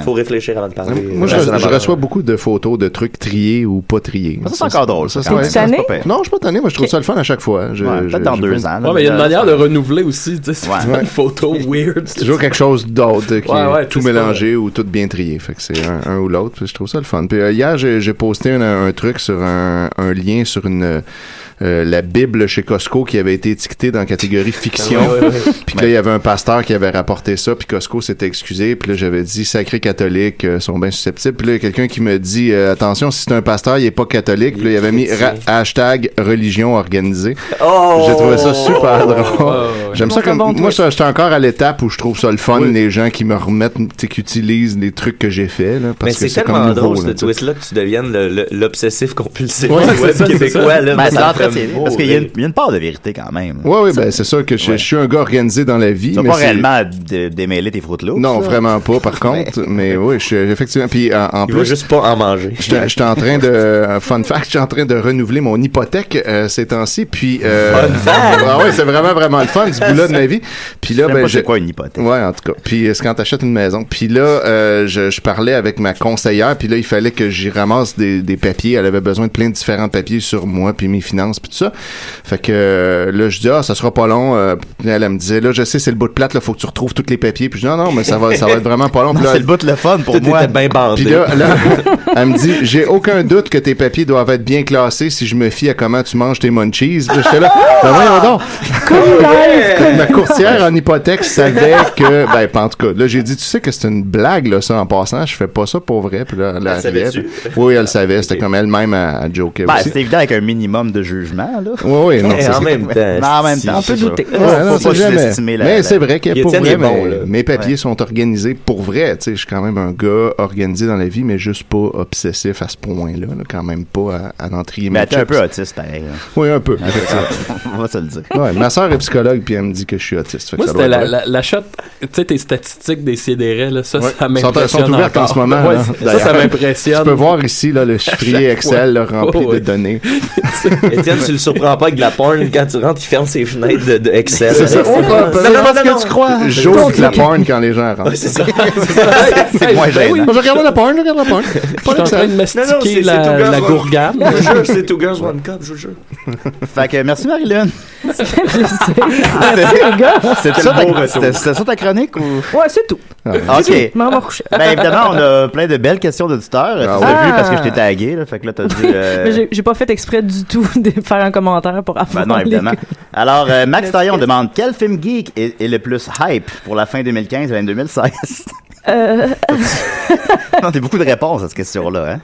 faut réfléchir avant de parler. Moi, je reçois beaucoup de photos de trucs triés ou pas triés. Ça, c'est encore drôle. T'es tanné? Non, je suis pas tanné. Moi, je trouve ça le fun à chaque fois. Peut-être dans 2 ans. Ouais, mais il y a une manière de renouveler aussi. Tu sais, une photo weird. C'est toujours quelque chose d'autre qui est tout mélangé ou tout bien trié. Fait que c'est un ou l'autre. Je trouve ça le fun. Puis hier, j'ai posté un truc sur un lien sur la Bible chez Costco qui avait été étiquetée dans la catégorie fiction. Puis là, il y avait un pasteur qui avait rapporté ça, puis Costco s'était excusé. Puis là, j'avais dit, sacrés catholiques sont bien susceptibles. Puis là, il y a quelqu'un qui me dit, attention, si c'est un pasteur, il est pas catholique. Puis là, il avait mis hashtag religion organisée. J'ai trouvé ça super drôle. J'aime ça comme... Moi, j'étais encore à l'étape où je trouve ça le fun, les gens qui me remettent, qui utilisent les trucs que j'ai fait. Là, parce mais que c'est tellement drôle, ce twist-là, que tu deviennes l'obsessif compulsif québécois. Là, Parce qu'il y a une part de vérité quand même. Oui, ben c'est sûr que je suis un gars organisé dans la vie. Tu vas pas réellement démêler tes Fruit Loops. Non, vraiment pas, par contre. Mais oui, je suis effectivement. Puis en plus. Il va juste pas en manger. Je suis en train de. Fun fact, je suis en train de renouveler mon hypothèque ces temps-ci. Puis. Fun fact! Ah oui, c'est vraiment le fun, ce bout-là de ma vie. Puis là, ben. C'est quoi une hypothèque? Ouais, en tout cas. Puis c'est quand t'achètes une maison. Puis là, je parlais avec ma conseillère. Puis là, il fallait que j'y ramasse des papiers. Elle avait besoin de plein de différents papiers sur moi, puis mes finances, puis tout ça. Fait que là, je dis, ça sera pas long. Puis elle me disait, là, je sais, c'est le bout de plate, là, faut que tu retrouves tous les papiers. Puis je dis, non, mais ça va être vraiment pas long. Puis là, c'est le bout de le fun pour moi. Bien bandé. Puis là, elle me dit, j'ai aucun doute que tes papiers doivent être bien classés si je me fie à comment tu manges tes munchies. Puis j'étais là, ben voyons donc. Ma courtière en hypothèque savait que, en tout cas, là, j'ai dit, tu sais que c'est une blague, là, ça, en passant. Je fais pas ça pour vrai. Puis là, elle savait. Oui, elle savait. C'était comme elle-même à joker aussi. C'est évident avec un minimum de jugement, là. Oui, non. En même temps. On peut douter. Faut pas sous-estimer mais c'est vrai que pour vrai, mes papiers sont organisés pour vrai. Tu sais, je suis quand même un gars organisé dans la vie, mais juste pas obsessif à ce point-là. Là, quand même pas à en trier. Mais t'es un peu autiste, pareil. Oui, un peu. On va se le dire. Ouais, ma soeur est psychologue, puis elle me dit que je suis autiste. Moi, c'était la shot, tu sais, tes statistiques des CDR, là, ça m'impressionne. Sont ouvertes en ce moment. Ouais, ça m'impressionne. Tu peux voir ici là, le chiffrier Excel là, rempli de données. Étienne, tu le surprends pas avec de la porn. Quand tu rentres, il ferme ses fenêtres de Excel. C'est ça. Non, tu crois. J'ouvre la porn quand les gens rentrent. C'est ça. C'est moins gênant. Je regarde la porn. Je suis en train de mastiquer la gourgane. Je vous jure, c'est Two Girls One Cup, je vous jure. Fait que merci Marilyn. C'était ça ta chronique ou? Ouais, c'est tout. Ok. Ben évidemment, on a plein de belles questions d'auditeurs. Tu l'as vu parce que je t'ai tagué, là. Fait que là, t'as dit. Mais j'ai pas fait exprès du tout de faire un commentaire pour avoir. Ben non, évidemment. Alors, Max Taillon demande quel film geek est le plus hype pour la fin 2015 et l'année 2016? Non, t'as beaucoup de réponses à cette question-là, hein?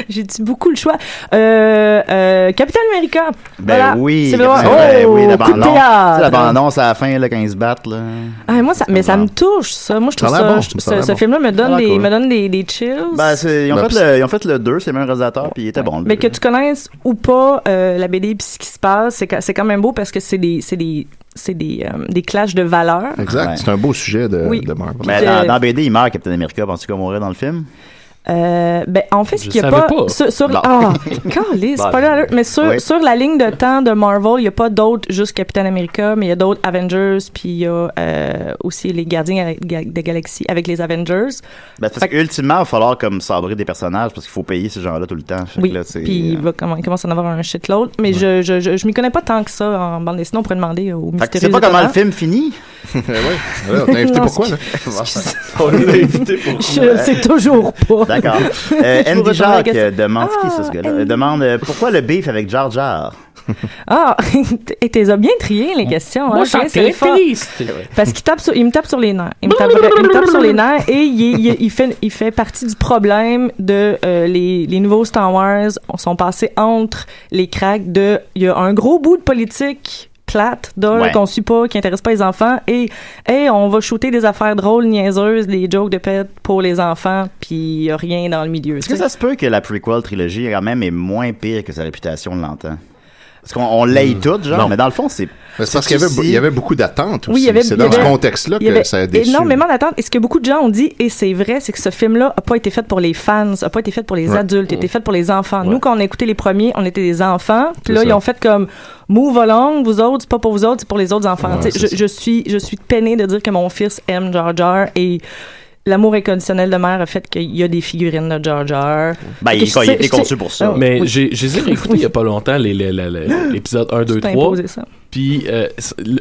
J'ai dit beaucoup le choix. Capitaine America. Ben voilà. Oui. C'est oui, la bande-annonce. La bande-annonce à la fin, là, quand ils se battent, là. Moi, ça me touche, ça. Moi, je trouve ce film-là me donne des chills. Ben, ils ont fait le 2, c'est le même réalisateur, puis il était bon. Mais que tu connaisses ou pas la BD et ce qui se passe, c'est quand même beau parce que c'est des clashs de valeurs. Exact. Ouais. C'est un beau sujet de Marvel. Mais dans BD, il meurt, Captain America. Penses-tu qu'il va mourir dans le film? En fait, ce qu'il n'y a pas sur mais sur la ligne de temps de Marvel, il n'y a pas d'autres juste Captain America, mais il y a d'autres Avengers, puis il y a aussi les Gardiens de Galaxie avec les Avengers. Parce qu'ultimement, il va falloir comme sabrer des personnages parce qu'il faut payer ces gens-là tout le temps. Puis il commence à en avoir un shitload, mais je m'y connais pas tant que ça en bande dessinée. On pourrait demander au mystérieux. Tu sais pas comment le film finit? Oui. On t'a invité pourquoi, là? On l'a invité pourquoi? Je sais toujours pas. D'accord. Andy Jacques demande ce gars-là. Demande pourquoi le beef avec Jar Jar? Et t'es bien trié les questions. Moi, je suis triste. Parce qu'il me tape sur les nerfs. Il me tape sur les nerfs et il fait partie du problème de les nouveaux Star Wars sont passés entre les cracks il y a un gros bout de politique plate qu'on suit pas, qui intéresse pas les enfants et on va shooter des affaires drôles, niaiseuses, des jokes de pète pour les enfants puis y a rien dans le milieu. Est-ce que ça se peut que la prequel trilogie quand même est moins pire que sa réputation l'entend? Parce qu'on l'aille tout, genre, mais dans le fond, c'est parce qu'il y avait beaucoup d'attentes aussi. Oui, c'est dans ce contexte-là que ça a déçu. Énormément d'attentes. Et ce que beaucoup de gens ont dit, et c'est vrai, c'est que ce film-là n'a pas été fait pour les fans, n'a pas été fait pour les adultes, il a été fait pour les enfants. Nous, quand on a écouté les premiers, on était des enfants. Puis là, ils ont fait comme move along, vous autres, c'est pas pour vous autres, c'est pour les autres enfants. Je suis peinée de dire que mon fils aime Jar Jar et l'amour inconditionnel de mère a fait qu'il y a des figurines de Jar Jar. Il a été conçu pour ça. Mais j'ai réécouté il y a pas longtemps l'épisode 1, 2, 3. Puis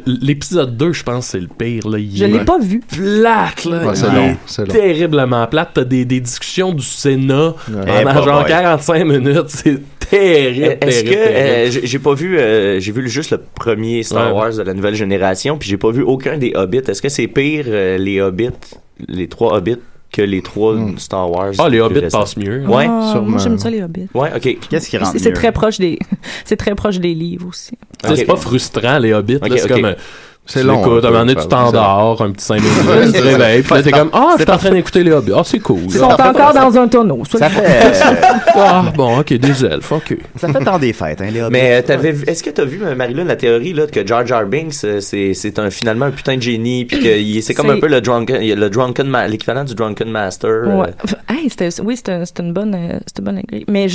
l'épisode 2, je pense, c'est le pire. Là. Je l'ai pas vu. Plate, là. Ouais, c'est long. Terriblement plate. T'as des discussions du Sénat pendant genre 45 minutes. C'est terrible. Est-ce que j'ai pas vu j'ai vu juste le premier Star Wars de la nouvelle génération, puis j'ai pas vu aucun des Hobbits. Est-ce que c'est pire les Hobbits, les 3 Hobbits, que les 3 Star Wars? Les Hobbits passent mieux. Ouais. Moi, j'aime ça, les Hobbits. Ouais, OK. Qu'est-ce qui rend c'est très proche des livres aussi. C'est pas frustrant, les Hobbits. Okay, c'est comme C'est long. Écoute, à un moment donné, tu t'endors, un petit 5 minutes, tu te réveilles, puis là, t'es comme, je suis en train d'écouter les Hobbits. C'est cool. Ils sont encore dans un tonneau. Ça fait... bon, ok, des elfes, ok. Ça fait tant des fêtes, hein, les Hobbits. Mais est-ce que t'as vu, Marilyn, la théorie, là, que Jar Jar Binks, c'est finalement un putain de génie, puis que c'est comme un peu l'équivalent du Drunken Master. Ouais. Hey, c'était une bonne idée. Mais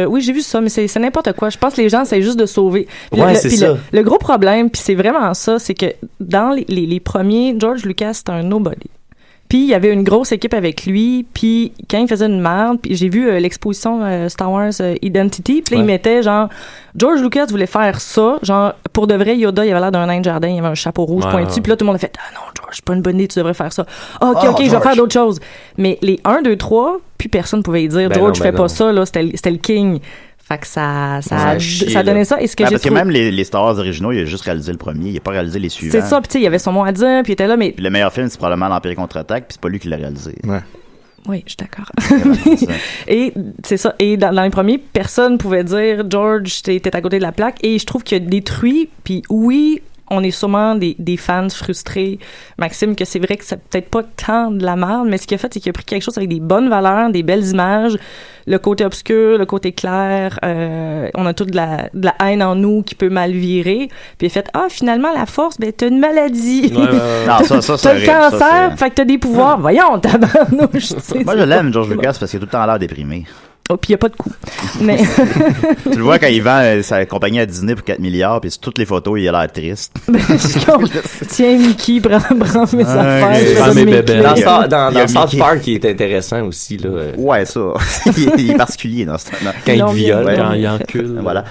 oui, j'ai vu ça, mais c'est n'importe quoi. Je pense que les gens essaient juste de sauver. C'est ça. Le gros problème, puis c'est vraiment ça, c'est que dans les premiers, George Lucas, c'était un nobody. Puis il y avait une grosse équipe avec lui, puis quand il faisait une merde, puis j'ai vu l'exposition Star Wars Identity, puis là, il mettait genre, George Lucas voulait faire ça, genre, pour de vrai, Yoda, il avait l'air d'un nain de jardin, il avait un chapeau rouge pointu, puis là, tout le monde a fait, ah non, George, c'est pas une bonne idée, tu devrais faire ça. Ok, je vais faire d'autres choses. Mais les 1, 2, 3, puis personne pouvait dire, George, fais pas ça, là, c'était le king. Fait que ça donnait ça. Et ce que j'ai parce que même les Star Wars originaux, il a juste réalisé le premier, il a pas réalisé les suivants. C'est ça, puis tu sais, il y avait son mot à dire, puis il était là, mais... Puis le meilleur film, c'est probablement l'Empire contre-attaque, puis c'est pas lui qui l'a réalisé. Ouais. Oui, je suis d'accord. Et c'est ça. Et dans les premiers, personne pouvait dire, George, t'es à côté de la plaque. Et je trouve qu'il a détruit, puis oui... On est sûrement des fans frustrés, Maxime, que c'est vrai que c'est peut-être pas tant de la merde, mais ce qu'il a fait, c'est qu'il a pris quelque chose avec des bonnes valeurs, des belles images, le côté obscur, le côté clair, on a toute de la haine en nous qui peut mal virer, puis il a fait, finalement, la force, ben t'as une maladie. Non, ça t'as le cancer, fait que t'as des pouvoirs. Voyons, tabarnouche. Moi, je l'aime, George Lucas, parce qu'il a tout le temps l'air déprimé. Oh, puis il n'y a pas de coup. Mais... tu le vois quand il vend sa compagnie à Disney pour 4 milliards, puis sur toutes les photos, il a l'air triste. Tiens, Mickey, prends mes affaires. Prends mes bébés. Dans South Park, il est intéressant aussi. Là. Ouais, ça. il est particulier dans ce temps-là. Quand il viole, quand il encule. Voilà.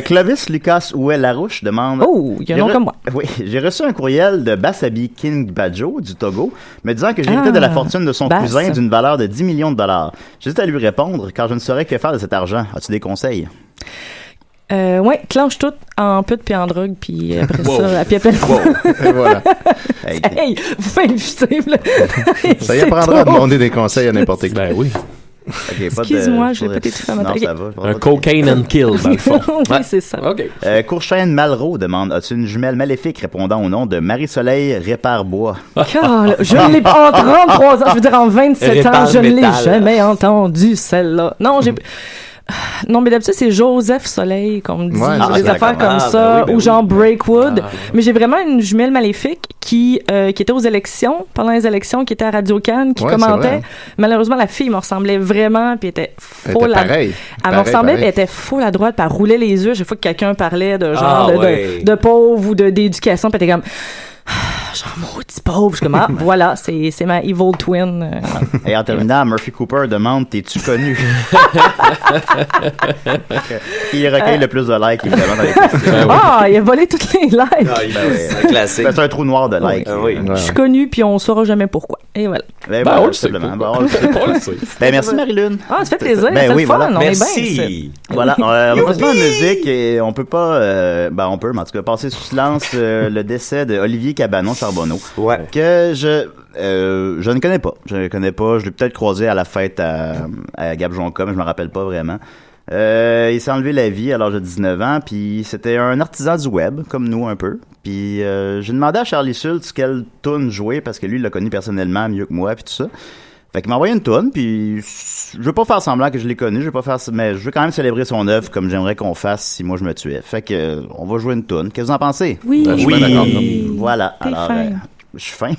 Clovis Lucas Ouel-Larouche demande... Oh, il y a un nom comme moi. Oui, j'ai reçu un courriel de Bassabi King Badjo du Togo me disant que j'héritais de la fortune de son cousin d'une valeur de 10 millions de dollars. J'hésite à lui répondre car je ne saurais que faire de cet argent. As-tu des conseils? Ouais, clenche tout en pute puis en drogue, puis après ça, puis appelle. Et voilà. Hey, vous m'invitez, là. Ça y apprendra à demander des conseils à n'importe qui. Ben oui. Okay, excuse-moi, je l'ai peut-être fait Non, ça va. Un cocaine and kill, dans le fond. Oui, c'est ça. OK. Courchaine Malraux demande, as-tu une jumelle maléfique répondant au nom de Marie-Soleil Répare-Bois? Je ne l'ai pas en 33 ans, je veux dire en 27 ans, je ne l'ai jamais entendu, celle-là. Non, Non, mais d'habitude, c'est Joseph Soleil, qu'on me dit. Des affaires comme ça, ou genre Breakwood. Mais j'ai vraiment une jumelle maléfique qui était aux élections, pendant les élections, qui était à Radio-Can, qui commentait. Malheureusement, la fille me ressemblait vraiment, puis elle était full pareil. Elle me ressemblait, puis elle était full à droite, puis elle roulait les yeux à chaque fois que quelqu'un parlait de genre de pauvre ou d'éducation, puis elle était comme... genre maudit pauvre, je suis comme voilà, c'est ma evil twin. Et en terminant, Murphy Cooper demande, t'es-tu connu? Il recueille le plus de likes évidemment dans les questions. Il a volé toutes les likes. C'est un classique. C'est un trou noir de likes. Je suis connu puis on saura jamais pourquoi. Et voilà. On le sait. Merci Marie-Lune. Ça fait plaisir. Ben oui, voilà. Merci. Voilà, on va passer en musique et on peut pas, on peut, mais en tout cas, passer sous silence le décès de Olivier Cabanon-Charbonneau. Ouais. Que je ne connais pas. Je l'ai peut-être croisé à la fête à Gap-Jonca, mais je me rappelle pas vraiment. Il s'est enlevé la vie à l'âge de 19 ans, puis c'était un artisan du web, comme nous un peu. Puis j'ai demandé à Charlie Schultz quelle toune jouer, parce que lui, il l'a connu personnellement mieux que moi, puis tout ça. Fait qu'il m'a envoyé une toune, puis je veux pas faire semblant que je l'ai connu, mais je veux quand même célébrer son œuvre comme j'aimerais qu'on fasse si moi je me tuais. Fait que on va jouer une toune. Qu'est-ce que vous en pensez? Oui. Voilà. Alors, je suis fin.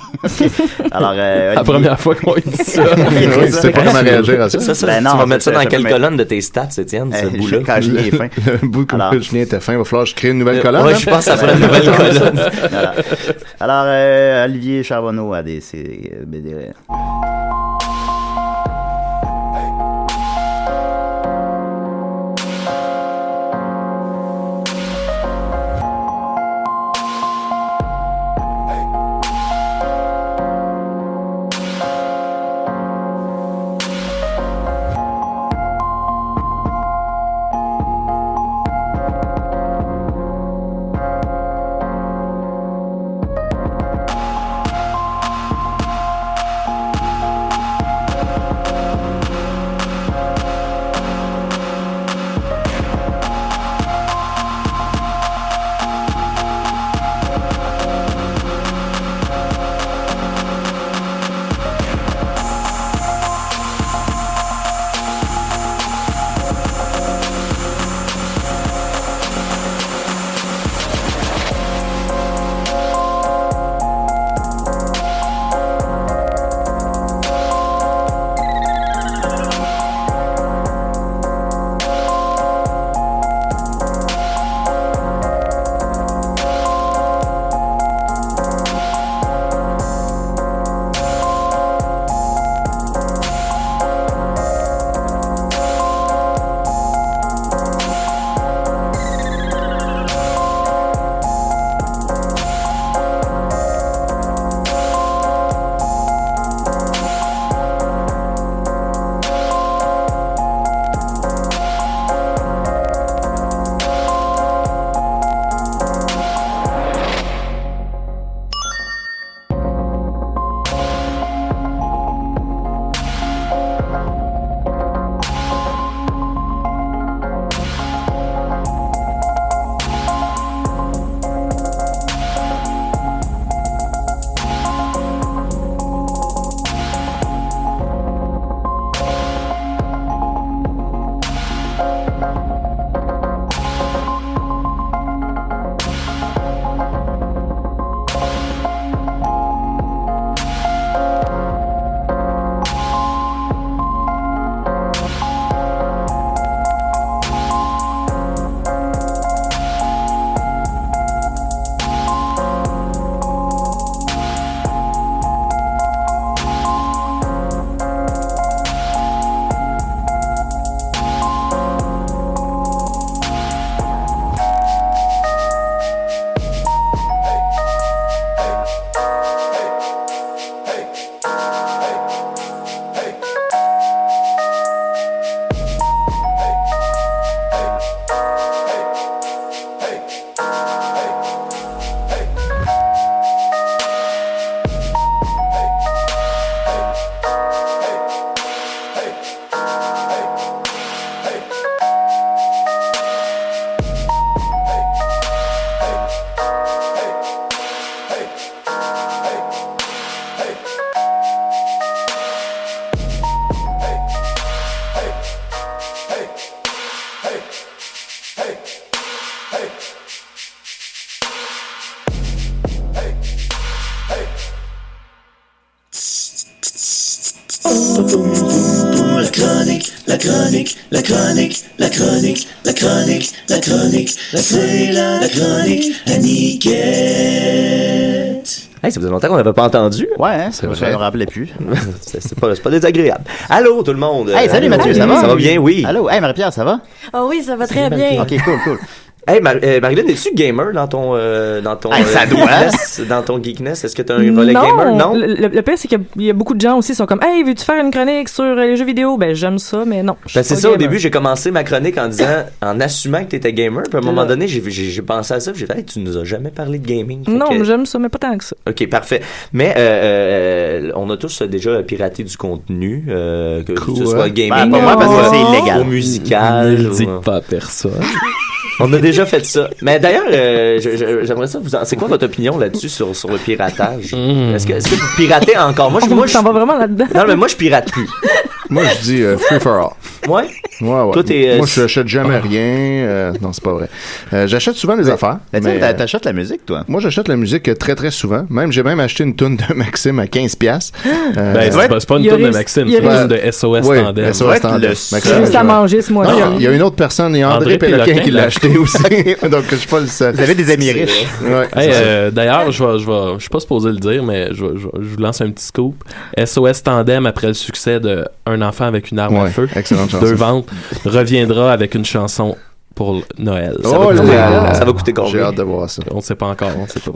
Alors, la première fois qu'on dit ça. Je sais pas comment réagir à ça. Tu vas mettre ça dans quelle colonne de tes stats, Étienne, ce bout-là? Quand Julien est fin. Le bout que Julien était fin, il va falloir que je crée une nouvelle colonne. Oui, je pense que ça fera une nouvelle colonne. Alors, Olivier Charbonneau a des BD. La chronique, la chronique, la chronique, la chronique, la chronique, la chronique, c'est la chronique à Niquette. Hey, ça faisait longtemps qu'on n'avait pas entendu. Ouais, hein, c'est vrai. Je me rappelais plus. c'est pas désagréable. Allô, tout le monde. Hey, salut Mathieu, ça va? Ça va bien, oui. Allô, hey Marie-Pierre, ça va? Oh oui, ça va très bien. Ok, cool. Hey, Marilyn, es-tu gamer dans ton ça doit. dans ton geekness? Est-ce que tu as un volet gamer? Non. Le pire, c'est qu'il y a beaucoup de gens aussi qui sont comme, hey, veux-tu faire une chronique sur les jeux vidéo? Ben, j'aime ça, mais non. Ben, c'est ça, au début, j'ai commencé ma chronique en assumant que t'étais gamer. Puis à un moment donné, j'ai pensé à ça. J'ai fait, hey, tu nous as jamais parlé de gaming. Non, j'aime ça, mais pas tant que ça. Ok, parfait. Mais on a tous déjà piraté du contenu, que ce soit gaming, pas moi parce que c'est illégal. Ou musical. Ne le dites pas à personne. On a déjà fait ça. Mais d'ailleurs, j'aimerais ça c'est quoi votre opinion là-dessus sur le piratage? Est-ce que vous piratez encore? Moi, je t'en vas vraiment là-dedans. Non, mais moi, je pirate plus. Moi, je dis free for all. Ouais? Ouais. Toi, moi, je n'achète jamais rien. Non, c'est pas vrai. J'achète souvent des affaires. Mais t'achètes la musique, toi? Moi, j'achète la musique très, très souvent. J'ai même acheté une toune de Maxime à $15. C'est pas une toune de Maxime, c'est une toune de SOS Tandem. SOS Tandem. Ça manger ce mois-ci. Il y a une autre personne, il y a André Péloquin qui l'a acheté aussi. Donc, je suis pas le seul. Vous avez des amis riches. D'ailleurs, je suis pas supposé le dire, mais je vous lance un petit scoop. SOS Tandem, après le succès de Un enfant avec une arme à feu, excellente chanson. 2 ventes, reviendra avec une chanson pour Noël. Ça va coûter combien? J'ai hâte de voir ça. On ne sait pas encore.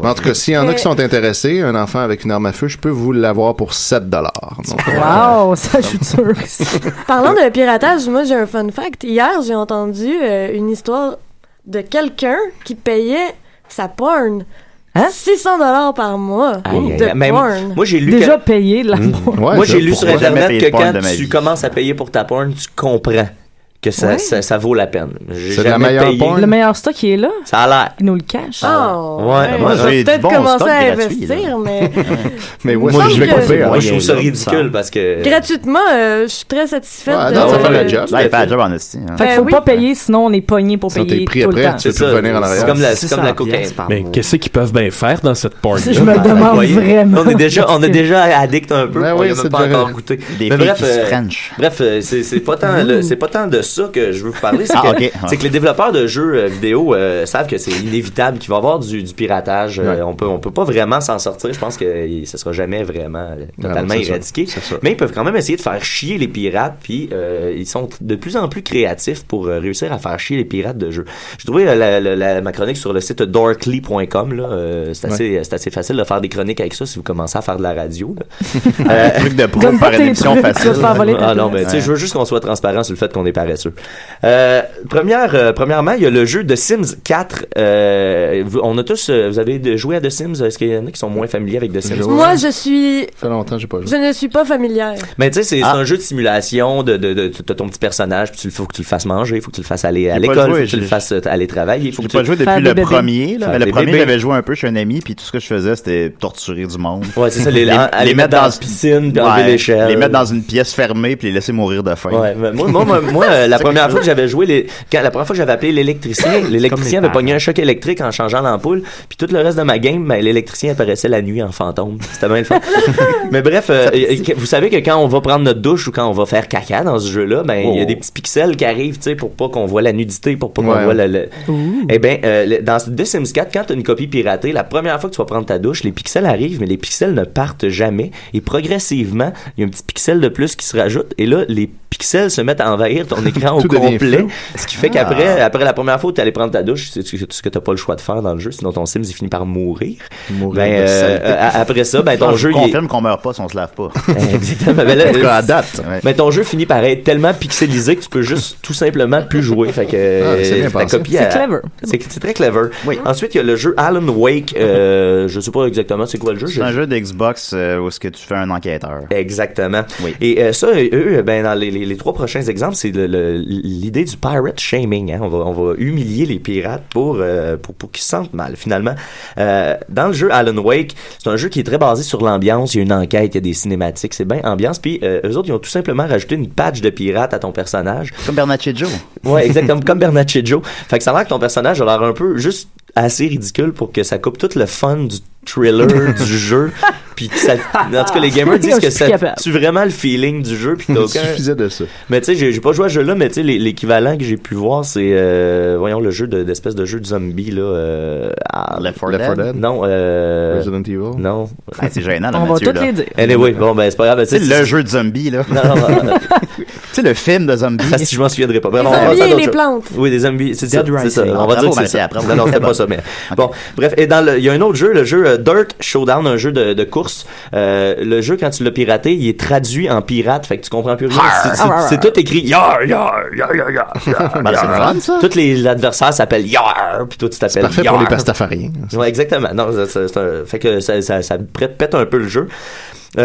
En tout cas, s'il y en a qui sont intéressés, Un enfant avec une arme à feu, je peux vous l'avoir pour $7. Donc, wow, ça, je suis sûr. Parlant de piratage, moi, j'ai un fun fact. Hier, j'ai entendu une histoire de quelqu'un qui payait sa porn. Hein? $600 par mois de porn. Moi, j'ai lu déjà payé de la porn. Moi, j'ai lu sur Internet que quand tu commences à payer pour ta porn, tu comprends que ça vaut la peine. C'est la meilleure porn. Le meilleur stock qui est là. Ça a l'air. Il nous le cache. Moi, je vais peut-être commencer à investir, mais... mais moi, je vais couper. Moi, je trouve ça ridicule parce que... Gratuitement, je suis très satisfaite. Ça fait le job. Il fait le job en esti. Fait qu'il faut pas payer, sinon on est pogné pour payer tout le temps. C'est ça. Venir en arrière. C'est comme la cocaïne. Mais qu'est-ce qu'ils peuvent bien faire dans cette porn? Je me demande vraiment. On est déjà addict un peu. On n'a pas encore goûté. Bref, c'est pas tant de ça que je veux vous parler. C'est que les développeurs de jeux vidéo savent que c'est inévitable qu'il va y avoir du piratage. On peut pas vraiment s'en sortir. Je pense que ça sera jamais vraiment totalement éradiqué. Mais ils peuvent quand même essayer de faire chier les pirates. Puis ils sont de plus en plus créatifs pour réussir à faire chier les pirates de jeux. J'ai trouvé ma chronique sur le site dorkly.com. C'est assez facile de faire des chroniques avec ça si vous commencez à faire de la radio. Truc de pro pour faire une émission facile. Ah non, mais tu sais, je veux juste qu'on soit transparent sur le fait qu'on est paresseux. Premièrement, il y a le jeu de Sims 4. On a tous, vous avez joué à The Sims? Est-ce qu'il y en a qui sont moins familiers avec The Sims? Moi, ça fait longtemps que j'ai pas joué. Je ne suis pas familière. Mais tu sais, c'est un jeu de simulation de ton petit personnage, puis il faut que tu le fasses manger, il faut que tu le fasses aller à l'école, il faut que tu le fasses aller travailler. J'ai pas joué depuis le premier, là. Le premier, j'avais joué un peu chez un ami, puis tout ce que je faisais, c'était torturer du monde. Ouais, c'est ça, les mettre dans une piscine, puis enlever l'échelle. Les mettre dans une pièce fermée, puis les laisser mourir de faim. Ouais, moi, la première fois que j'avais joué, la première fois que j'avais appelé l'électricien avait pogné un choc électrique en changeant l'ampoule, puis tout le reste de ma game, l'électricien apparaissait la nuit en fantôme. C'était bien le fun. Mais bref, vous savez que quand on va prendre notre douche ou quand on va faire caca dans ce jeu-là, il y a des petits pixels qui arrivent, tu sais, pour pas qu'on voit la nudité, pour pas qu'on voit Eh bien, dans The Sims 4, quand tu as une copie piratée, la première fois que tu vas prendre ta douche, les pixels arrivent, mais les pixels ne partent jamais. Et progressivement, il y a un petit pixel de plus qui se rajoute. Et là, les pixels se mettent à envahir ton écran au complet. Ce qui fait qu'après la première fois où tu allais prendre ta douche, c'est ce que tu n'as pas le choix de faire dans le jeu, sinon ton Sims il finit par mourir. Après ça, ton jeu... Je confirme qu'on meurt pas si on se lave pas. Exactement. À date. Mais ton jeu finit par être tellement pixelisé que tu peux juste tout simplement plus jouer. Fait que ta copie... C'est clever. C'est très clever. Oui. Ensuite, il y a le jeu Alan Wake. Je sais pas exactement c'est quoi le jeu. C'est un jeu d'Xbox où est-ce que tu fais un enquêteur. Exactement. Oui. Et ça, eux, dans les les 3 prochains exemples, c'est l'idée du pirate shaming. Hein. On va humilier les pirates pour qu'ils se sentent mal, finalement. Dans le jeu Alan Wake, c'est un jeu qui est très basé sur l'ambiance. Il y a une enquête, il y a des cinématiques, c'est bien ambiance. Puis eux autres, ils ont tout simplement rajouté une patch de pirate à ton personnage. Comme Bernatchez Joe. Ouais, exactement, comme Bernatchez Joe. Fait que ça a l'air que ton personnage a l'air un peu juste assez ridicule pour que ça coupe tout le fun du thriller du jeu, puis ça, en tout cas les gamers disent que ça tue vraiment le feeling du jeu, puis il suffisait de ça. Mais tu sais, j'ai pas joué à ce jeu là, mais tu sais l'équivalent que j'ai pu voir, c'est voyons le jeu d'espèce de jeu de zombie là, Left 4 Dead. Non, Resident Evil. Non, c'est gênant là, on va toutes les dire. Anyway, bon ben c'est pas grave, c'est le jeu de zombie là. Non, tu sais le film de zombie. Parce que je m'en souviendrai pas. Bref, les zombies et les plantes. Oui, des zombies, c'est ça. On va dire que c'est ça. Non, c'est pas ça, mais bon, bref, et il y a un autre jeu, le jeu Dirt Showdown, un jeu de course. Le jeu, quand tu l'as piraté, il est traduit en pirate, fait que tu comprends plus rien. C'est tout écrit yar, yar, yar, yar, yar. C'est fun, ça. Tous les adversaires s'appellent yar, puis toi tu t'appelles yar. C'est parfait pour les pastafariens. Ouais, exactement. Non, fait que ça pète un peu le jeu.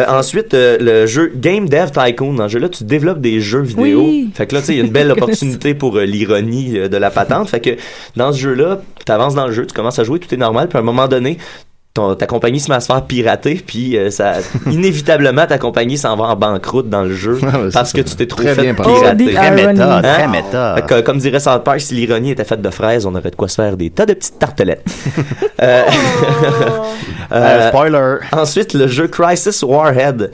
Ensuite, le jeu Game Dev Tycoon. Dans ce jeu-là, tu développes des jeux vidéo. Oui. Fait que là, tu sais, il y a une belle opportunité pour l'ironie de la patente. Fait que dans ce jeu-là, tu avances dans le jeu, tu commences à jouer, tout est normal, puis à un moment donné, ta compagnie se met à se faire pirater, puis inévitablement ta compagnie s'en va en banqueroute dans le jeu parce que tu t'es trop fait pirater. Très méta, très méta. Comme dirait South Park, si l'ironie était faite de fraises, on aurait de quoi se faire des tas de petites tartelettes. Spoiler. Ensuite, le jeu Crisis Warhead.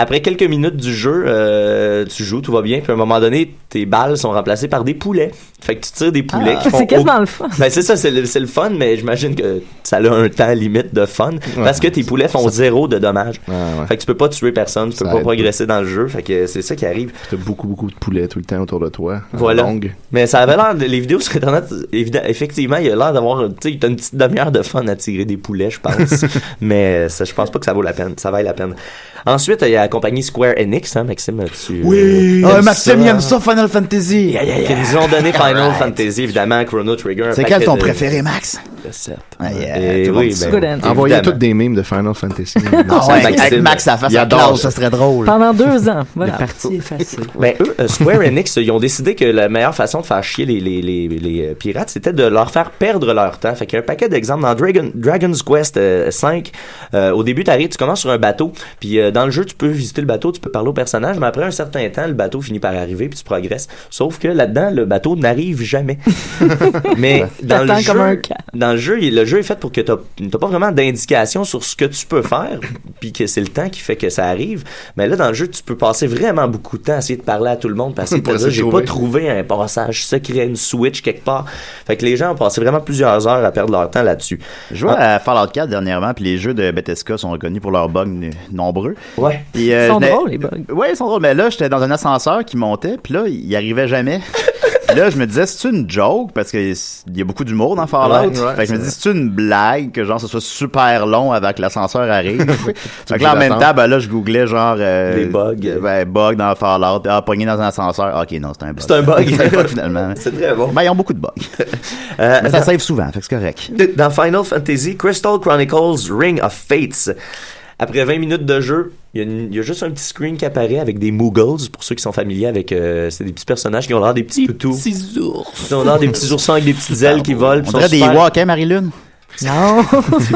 Après quelques minutes du jeu, tu joues, tout va bien, puis à un moment donné, tes balles sont remplacées par des poulets. Fait que tu tires des poulets qui font... C'est quasiment le fun. Ben c'est ça, c'est le fun, mais j'imagine que ça a un temps limite de fun, parce que tes poulets font 0 de dommages. Fait que tu peux pas tuer personne, tu peux pas progresser dans le jeu, fait que c'est ça qui arrive. T'as beaucoup de poulets tout le temps autour de toi. Voilà. Mais ça avait l'air, les vidéos sur Internet, effectivement, il y a l'air d'avoir, tu sais, t'as une petite demi-heure de fun à tirer des poulets, je pense. Mais je pense pas que ça vaut la peine, ça vaille la peine. Ensuite, il y a la compagnie Square Enix, hein, Maxime, Oui! Maxime, il aime ça, Final Fantasy! Qui nous ont donné Final Fantasy, évidemment, Chrono Trigger. C'est quel ton préféré, Max? Le 7. Oui, envoyez toutes des memes de Final Fantasy. Avec Max, ça fasse ça serait drôle. Pendant 2 ans. Voilà. La partie est facile. Ben, eux, Square Enix, ils ont décidé que la meilleure façon de faire chier les pirates, c'était de leur faire perdre leur temps. Fait qu'il y a un paquet d'exemples dans Dragon's Quest 5. Au début, tu commences sur un bateau, puis dans le jeu, tu peux visiter le bateau, tu peux parler au personnage, mais après un certain temps, le bateau finit par arriver, puis tu progresses. Sauf que là-dedans, le bateau n'arrive jamais. Mais dans le jeu, le jeu est fait pour que t'as pas vraiment d'indication sur ce que tu peux faire, puis que c'est le temps qui fait que ça arrive. Mais là, dans le jeu, tu peux passer vraiment beaucoup de temps à essayer de parler à tout le monde, parce que j'ai pas trouvé un passage secret, une switch quelque part. Fait que les gens ont passé vraiment plusieurs heures à perdre leur temps là-dessus. Je jouais à Fallout 4 dernièrement, puis les jeux de Bethesda sont reconnus pour leurs bugs nombreux. Ouais. Puis, ils sont drôles, les bugs. Ouais, ils sont drôles. Mais là, j'étais dans un ascenseur qui montait, puis là, il arrivait jamais. Puis là, je me disais, c'est-tu une joke? Parce qu'il y a beaucoup d'humour dans Fallout. Fait que je me dis, c'est-tu une blague que genre, ce soit super long avant que l'ascenseur arrive? Fait que là, en même temps, ben là, je googlais genre... les bugs. Bugs dans Fallout. Pogné dans un ascenseur. Ok, non, c'est un bug. C'est un bug. C'est un bug, finalement. C'est très bon. Ben, ils ont beaucoup de bugs. Mais ça save souvent, fait que c'est correct. Dans Final Fantasy, Crystal Chronicles Ring of Fates, après 20 minutes de jeu, il y a juste un petit screen qui apparaît avec des Moogles, pour ceux qui sont familiers avec... c'est des petits personnages qui ont l'air des petits toutous. Des petits ours. Ils ont l'air des petits oursins avec des petites ailes qui volent. On dirait des Ewoks, hein, Marie-Lune? Non.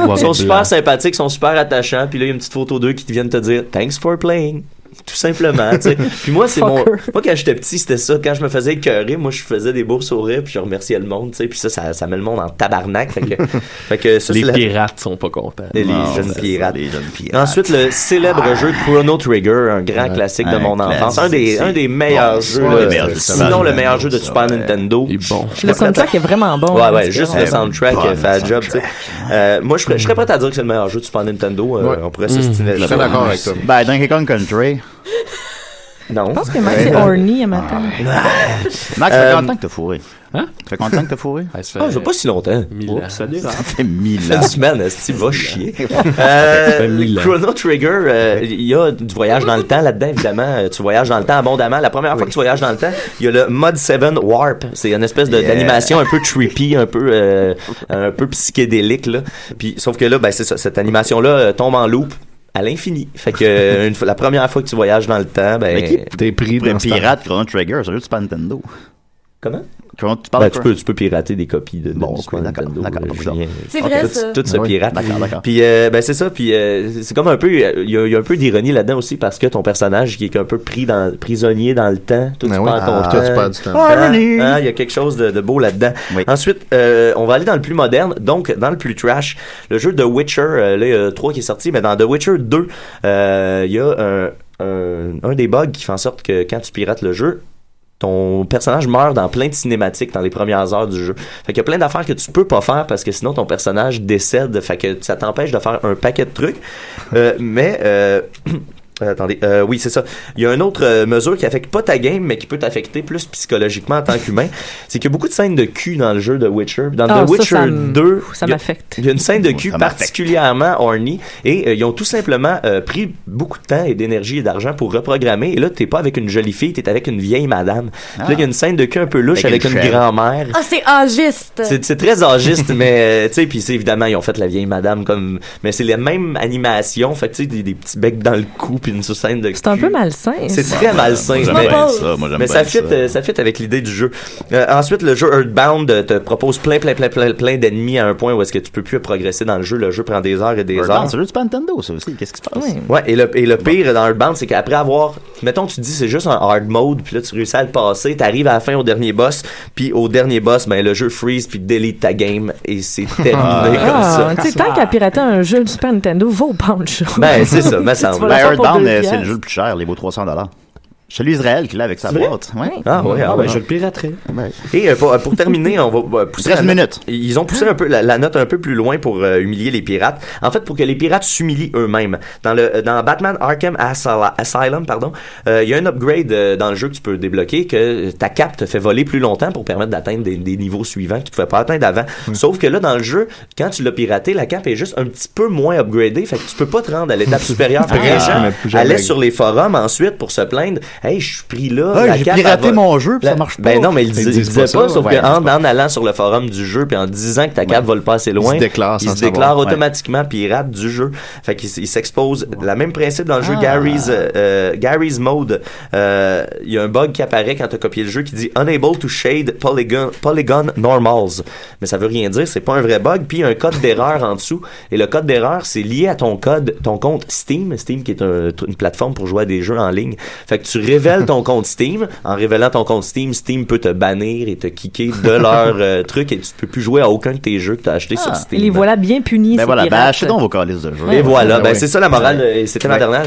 Ils sont super sympathiques, ils sont super attachants, puis là, il y a une petite photo d'eux qui viennent te dire « Thanks for playing ». Tout simplement, tu sais. Puis moi, moi, quand j'étais petit, c'était ça. Quand je me faisais écœurer, moi, je faisais des beaux sourires, puis je remerciais le monde, tu sais. Puis ça met le monde en tabarnak. Fait que ça, les pirates sont pas contents. Les jeunes pirates. Ensuite, le célèbre jeu Chrono Trigger, un grand classique de mon enfance. Un des meilleurs jeux. Sinon, le meilleur jeu de Super Nintendo. Bon. Le soundtrack est vraiment bon. Ouais, juste le soundtrack fait le job, tu sais. Moi, je serais prêt à dire que c'est le meilleur jeu de Super Nintendo. On pourrait s'estimer. Je suis d'accord avec toi. Ben, Donkey Kong Country. Non. Je pense que Max est horny à matin. Max, ça fait longtemps que t'as fourré. Hein? Ça fait combien de temps que t'as fourré? Ça fait pas si longtemps. 1000 ans. Ça fait 1000 ans. Une semaine, tu vas chier. Chrono Trigger, il y a du voyage dans le temps là-dedans, évidemment. Tu voyages dans le temps abondamment. La première fois que tu voyages dans le temps, il y a le Mod 7 Warp. C'est une espèce d'animation un peu trippy, un peu psychédélique, là. Puis, sauf que là, ben, c'est ça. Cette animation-là tombe en loop à l'infini. Fait que la première fois que tu voyages dans le temps, ben t'es pris dans pirate Chrono Trigger, c'est juste pas Nintendo. Comment? Tu peux pirater des copies de Super Nintendo. C'est vrai, ça. Tout se pirate. D'accord. Puis c'est ça. Puis c'est comme un peu, il y a un peu d'ironie là-dedans aussi parce que ton personnage qui est un peu prisonnier dans le temps. Toi, tu perds ton temps. Tu perds du temps. Il y a quelque chose de beau là-dedans. Oui. Ensuite, on va aller dans le plus moderne, donc dans le plus trash. Le jeu The Witcher, là, il y a 3 qui est sorti, mais dans The Witcher 2, il y a un des bugs qui fait en sorte que quand tu pirates le jeu, ton personnage meurt dans plein de cinématiques dans les premières heures du jeu. Fait qu'il y a plein d'affaires que tu peux pas faire parce que sinon ton personnage décède. Fait que ça t'empêche de faire un paquet de trucs. Attendez, oui, c'est ça. Il y a une autre mesure qui affecte pas ta game, mais qui peut t'affecter plus psychologiquement en tant qu'humain. C'est qu'il y a beaucoup de scènes de cul dans le jeu de Witcher. Dans The Witcher 2, ça m'affecte. Il y a une scène de cul particulièrement horny et ils ont tout simplement pris beaucoup de temps et d'énergie et d'argent pour reprogrammer. Et là, t'es pas avec une jolie fille, t'es avec une vieille madame. Là, il y a une scène de cul un peu louche avec une grand-mère. Ah, c'est âgiste! C'est très âgiste, mais tu sais, puis évidemment, ils ont fait la vieille madame comme... Mais c'est la même animation, fait que tu sais, des petits becs dans le cou puis une scène de cul. C'est un peu malsain. C'est très malsain. Mais ça fit avec l'idée du jeu. Ensuite, le jeu Earthbound te propose plein d'ennemis à un point où est-ce que tu peux plus progresser dans le jeu. Le jeu prend des heures et des heures. C'est juste pas Nintendo, ça aussi. Qu'est-ce qui se passe? Ouais, et le pire dans Earthbound, c'est qu'après avoir... Mettons, tu te dis c'est juste un hard mode, puis là, tu réussis à le passer, t'arrives à la fin au dernier boss, puis au dernier boss, ben le jeu freeze, puis delete ta game, et c'est terminé comme ça. Tu sais, tant qu'à pirater un jeu de Super Nintendo, va au pawn shop. Ben, c'est ça, me semble. Earthbound, c'est le jeu le plus cher, il vaut $300. C'est lui Israël qui l'a avec sa boîte. Ouais. Je le piraterai. Et pour terminer, on va pousser 13 minutes. Ils ont poussé un peu la note un peu plus loin pour humilier les pirates. En fait, pour que les pirates s'humilient eux-mêmes. Dans Batman Arkham Asylum, il y a un upgrade dans le jeu que tu peux débloquer que ta cape te fait voler plus longtemps pour permettre d'atteindre des niveaux suivants que tu ne pouvais pas atteindre avant. Sauf que là, dans le jeu, quand tu l'as piraté, la cape est juste un petit peu moins upgradée. Fait que tu peux pas te rendre à l'étape supérieure. Les gens allaient sur les forums ensuite pour se plaindre. Hey, je suis pris là. J'ai piraté mon jeu, puis ça marche pas. Ben non, mais ils disaient pas, sauf qu'en allant sur le forum du jeu, puis en disant que ta cape vole pas assez loin, ils se déclarent automatiquement pirate du jeu. Fait qu'ils s'exposent. Le même principe dans le jeu Gary's Mode. Il y a un bug qui apparaît quand tu as copié le jeu qui dit Unable to shade polygon normals. Mais ça veut rien dire, c'est pas un vrai bug. Puis il y a un code d'erreur en dessous. Et le code d'erreur, c'est lié à ton compte Steam qui est une plateforme pour jouer à des jeux en ligne. Fait que tu révèles ton compte Steam. En révélant ton compte Steam peut te bannir et te kicker de leur truc et tu peux plus jouer à aucun de tes jeux que tu as acheté sur Steam. Les voilà bien punis. Ben voilà, achetez donc vos calices de jeux. Et voilà, c'est ça la morale. C'était ma dernière.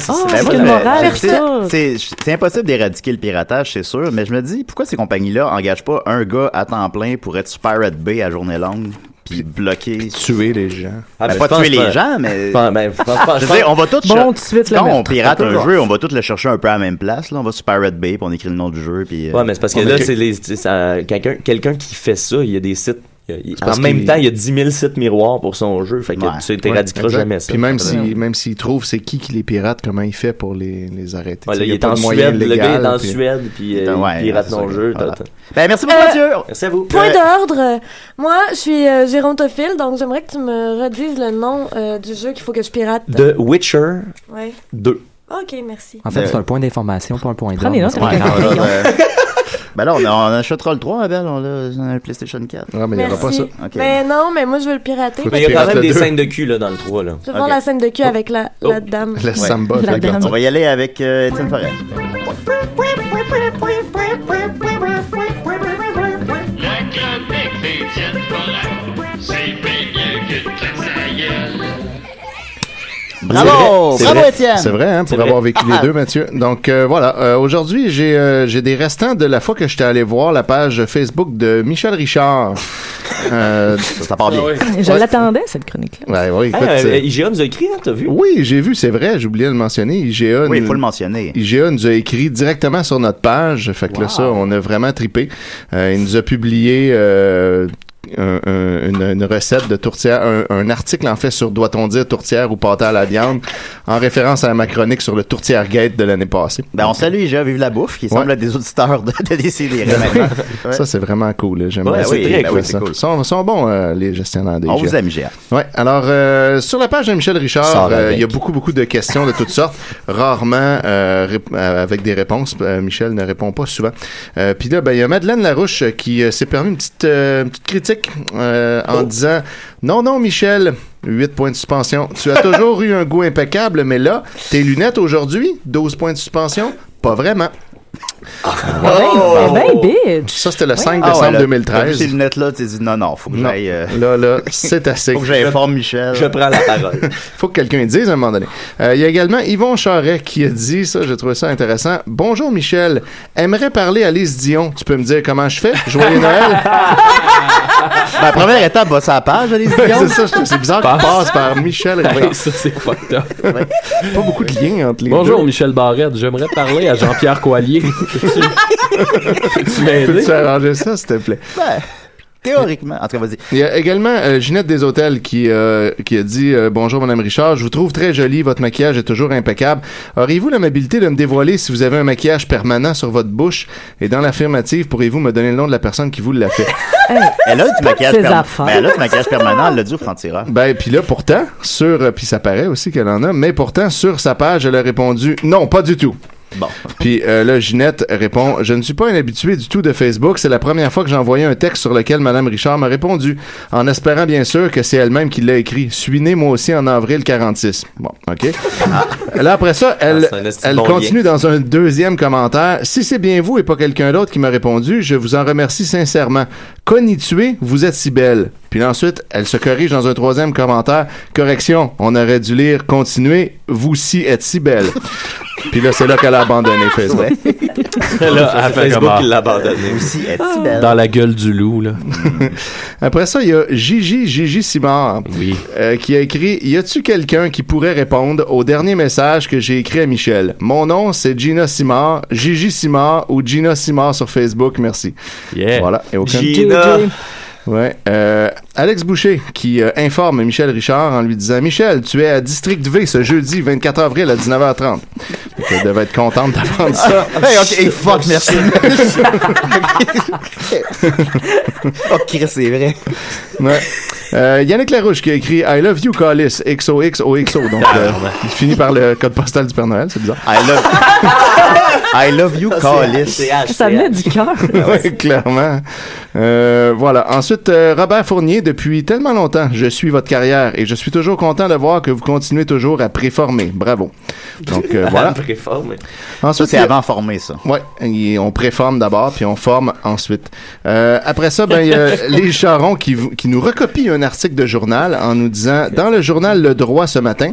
C'est impossible d'éradiquer le piratage, c'est sûr, mais je me dis, pourquoi ces compagnies-là engagent pas un gars à temps plein pour être sur Pirate Bay à journée longue? Puis bloquer, tuer les gens. Pas tuer les gens, mais je veux dire, on va tous quand on pirate un jeu, on va tous le chercher un peu à la même place. Là, on va sur Pirate Bay, puis on écrit le nom du jeu, puis. Ouais, mais c'est parce que là, c'est quelqu'un qui fait ça. Il y a des sites. En même temps, il y a 10 000 sites miroirs pour son jeu. Fait que tu t'éradiqueras jamais ça. Puis même s'il trouve c'est qui les pirate, comment il fait pour les arrêter? Il est en Suède, le gars est en Suède, puis il pirate ton jeu. Ben, merci beaucoup, Mathieu. Merci à vous. Point d'ordre. Moi, je suis gérontophile, donc j'aimerais que tu me redises le nom du jeu qu'il faut que je pirate. The Witcher 2. Ok, merci. En fait, c'est un point d'information, pas un point d'ordre. Ben là, on achètera le 3, Abel, on a un PlayStation 4. Ouais, mais il n'y aura pas ça. Okay. Mais non, mais moi, je veux le pirater. Mais il y a quand même des scènes de cul là, dans le 3. Là. Je veux voir la scène de cul avec la dame. La samba. La dame. On va y aller avec Étienne Forêt. La chronique d'Étienne Forêt, c'est bien mieux que de sa gueule. Bravo Étienne. C'est vrai, pour avoir vécu les deux, Mathieu. Donc voilà, aujourd'hui j'ai des restants de la fois que j'étais allé voir la page Facebook de Michel Richard. Ça part bien. Je l'attendais cette chronique-là. Ouais, écoute, IGA nous a écrit, hein, t'as vu? Oui, j'ai vu, c'est vrai, j'ai oublié de le mentionner. IGA, oui, il faut le mentionner. IGA nous a écrit directement sur notre page, fait que là ça, on a vraiment trippé. Il nous a publié une recette de tourtière, un article en fait sur doit-on dire tourtière ou pâté à la viande, en référence à ma chronique sur le Tourtière Gate de l'année passée. Ben on salue déjà Vive la bouffe, qui semble être des auditeurs de Décidérés maintenant. Ouais. Ça c'est vraiment cool. J'aimerais c'est très cool. C'est cool. Ils sont bons les gestionnaires des On vous aime, G.A. Ouais. Alors sur la page de Michel Richard, il y a beaucoup de questions de toutes sortes, rarement avec des réponses. Michel ne répond pas souvent. Puis là, il y a Madeleine Larouche qui s'est permis une petite critique en disant non Michel, 8 points de suspension. Tu as toujours eu un goût impeccable, mais là, tes lunettes aujourd'hui, 12 points de suspension, pas vraiment. Bitch. Ça, c'était le 5 décembre 2013. Ces lunettes-là, tu dis non, faut que j'aille. Là, c'est assez. Faut que j'informe Michel. Je prends la parole. Faut que quelqu'un dise à un moment donné. Il y a également Yvon Charret qui a dit ça, j'ai trouvé ça intéressant. Bonjour Michel, aimerais parler à Lise Dion. Tu peux me dire comment je fais? Joyeux Noël. La première étape, va sur la page, Lise Dion. C'est ça, c'est bizarre qu'il passe par Michel Richard. Ça, c'est fucked up. Pas beaucoup de liens entre les Bonjour deux. Michel Barrette, j'aimerais parler à Jean-Pierre Coallier. Peux-tu m'aider? Peux-tu arranger ça, s'il te plaît? Théoriquement. En tout cas, vas-y. Il y a également Ginette Deshôtels qui a dit bonjour Madame Richard, je vous trouve très jolie, votre maquillage est toujours impeccable. Auriez-vous l'amabilité de me dévoiler si vous avez un maquillage permanent sur votre bouche? Et dans l'affirmative, pourriez-vous me donner le nom de la personne qui vous l'a fait? Elle a du maquillage permanent. Elle a du maquillage permanent, elle l'a dit au franc-tireur. Puis là, pourtant, puis ça paraît aussi qu'elle en a, mais pourtant, sur sa page, elle a répondu non, pas du tout. Bon. Puis là, Ginette répond « Je ne suis pas un habitué du tout de Facebook. C'est la première fois que j'ai envoyé un texte sur lequel Mme Richard m'a répondu, en espérant bien sûr que c'est elle-même qui l'a écrit. Suis né moi aussi en avril 46. » Bon, OK. Là, après ça, elle continue dans un deuxième commentaire. « Si c'est bien vous et pas quelqu'un d'autre qui m'a répondu, je vous en remercie sincèrement. Conitué, vous êtes si belle. » Puis là, ensuite, elle se corrige dans un troisième commentaire. « Correction, on aurait dû lire « Continuez, vous aussi êtes si belle. » Puis là, c'est là qu'elle a abandonné Facebook. Là, elle fait Facebook, il l'a abandonné. Aussi, est-ce belle? Dans la gueule du loup, là. Après ça, il y a Gigi Simard qui a écrit « Y a-tu quelqu'un qui pourrait répondre au dernier message que j'ai écrit à Michel? Mon nom, c'est Gina Simard, Gigi Simard ou Gina Simard sur Facebook, merci. » Yeah. Voilà. Et aucun... Gina! Ouais. Alex Boucher qui informe Michel Richard en lui disant « Michel, tu es à District V ce jeudi 24 avril à 19h30. » Elle devait être contente d'apprendre ça. Hey, OK, fuck, merci. OK, c'est vrai. Ouais. Yannick Larouche qui a écrit I love you, Callis, XOXOXO. Donc, il finit par le code postal du Père Noël, c'est bizarre. I love you, Callis. Ça venait du cœur. Oui, clairement. Voilà. Ensuite, Robert Fournier, depuis tellement longtemps, je suis votre carrière et je suis toujours content de voir que vous continuez toujours à préformer. Bravo. Donc, voilà. Préformer. Ensuite, ça, c'est avant former, ça. Oui, on préforme d'abord, puis on forme ensuite. Après ça, il y a Lise Charon qui nous recopie un article de journal en nous disant, dans le journal Le Droit ce matin,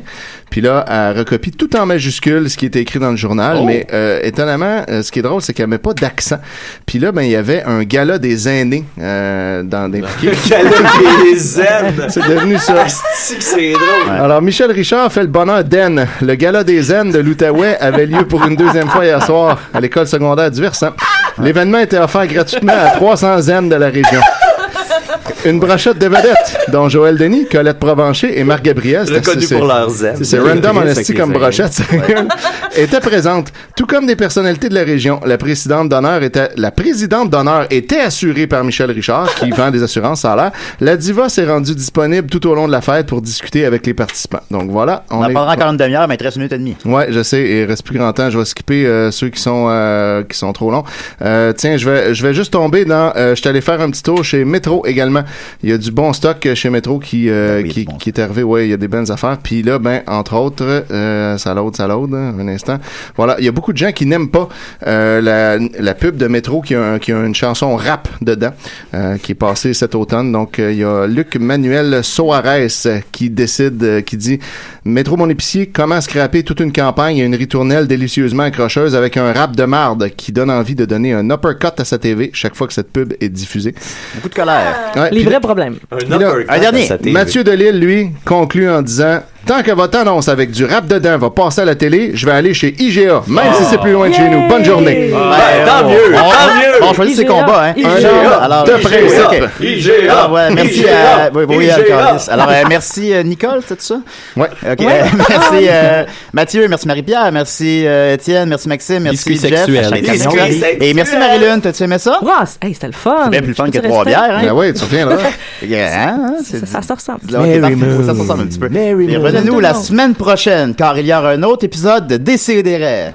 puis là, elle recopie tout en majuscule ce qui était écrit dans le journal, mais étonnamment, ce qui est drôle, c'est qu'elle met pas d'accent. Puis là, il y avait un gala des aînés dans des... Gala des aînes! C'est devenu ça. C'est drôle. Ouais. Alors, Michel Richard fait le bonheur d'Aine. Le gala des aînes de l'Outaouais avait lieu pour une deuxième fois hier soir à l'école secondaire du Versant. L'événement était offert gratuitement à 300 aînes de la région. Une brochette de vedettes, dont Joël Denis, Colette Provencher et Marc Gabriel. Reconnus pour leurs ailes. C'est random en esti comme brochette. Était présente, tout comme des personnalités de la région. La présidente d'honneur était assurée par Michel Richard, qui vend des assurances, ça a l'air. La diva s'est rendue disponible tout au long de la fête pour discuter avec les participants. Donc voilà. On en parlera encore une demi-heure, mais il te reste 1 minute et demie. Ouais, je sais, il reste plus grand temps. Je vais skipper ceux qui sont trop longs. Tiens, je vais juste tomber dans... je suis allé faire un petit tour chez Métro également. Il y a du bon stock chez Métro qui est arrivé. Ouais, il y a des bonnes affaires. Puis là, entre autres, ça load, un instant. Voilà, il y a beaucoup de gens qui n'aiment pas la pub de Métro qui a une chanson rap dedans, qui est passée cet automne. Donc, il y a Luc Manuel Soares qui dit Métro mon épicier, comment scraper toute une campagne et une ritournelle délicieusement accrocheuse avec un rap de marde qui donne envie de donner un uppercut à sa TV chaque fois que cette pub est diffusée. Beaucoup de colère. Les vrais problèmes. Un dernier. Mathieu Delisle, lui, conclut en disant Tant que votre annonce avec du rap dedans va passer à la télé, je vais aller chez IGA, même si c'est plus loin de chez nous. Bonne journée. Tant mieux. On choisit ses combats, hein. Alors, de principe. IGA. Merci à... Oui, alors, merci Nicole, c'est ça? Ouais. OK. Merci Mathieu, merci Marie-Pierre, merci Étienne, merci Maxime, merci Jeff. Et merci Marie-Lune, t'as-tu aimé ça? Hey, c'était le fun. C'est bien plus le fun que 3 bières, hein? Ben oui, tu reviendras. Ça se ressemble. Ça se ressemble un petit peu. Et revenez-nous la semaine prochaine, car il y aura un autre épisode de Décidérez.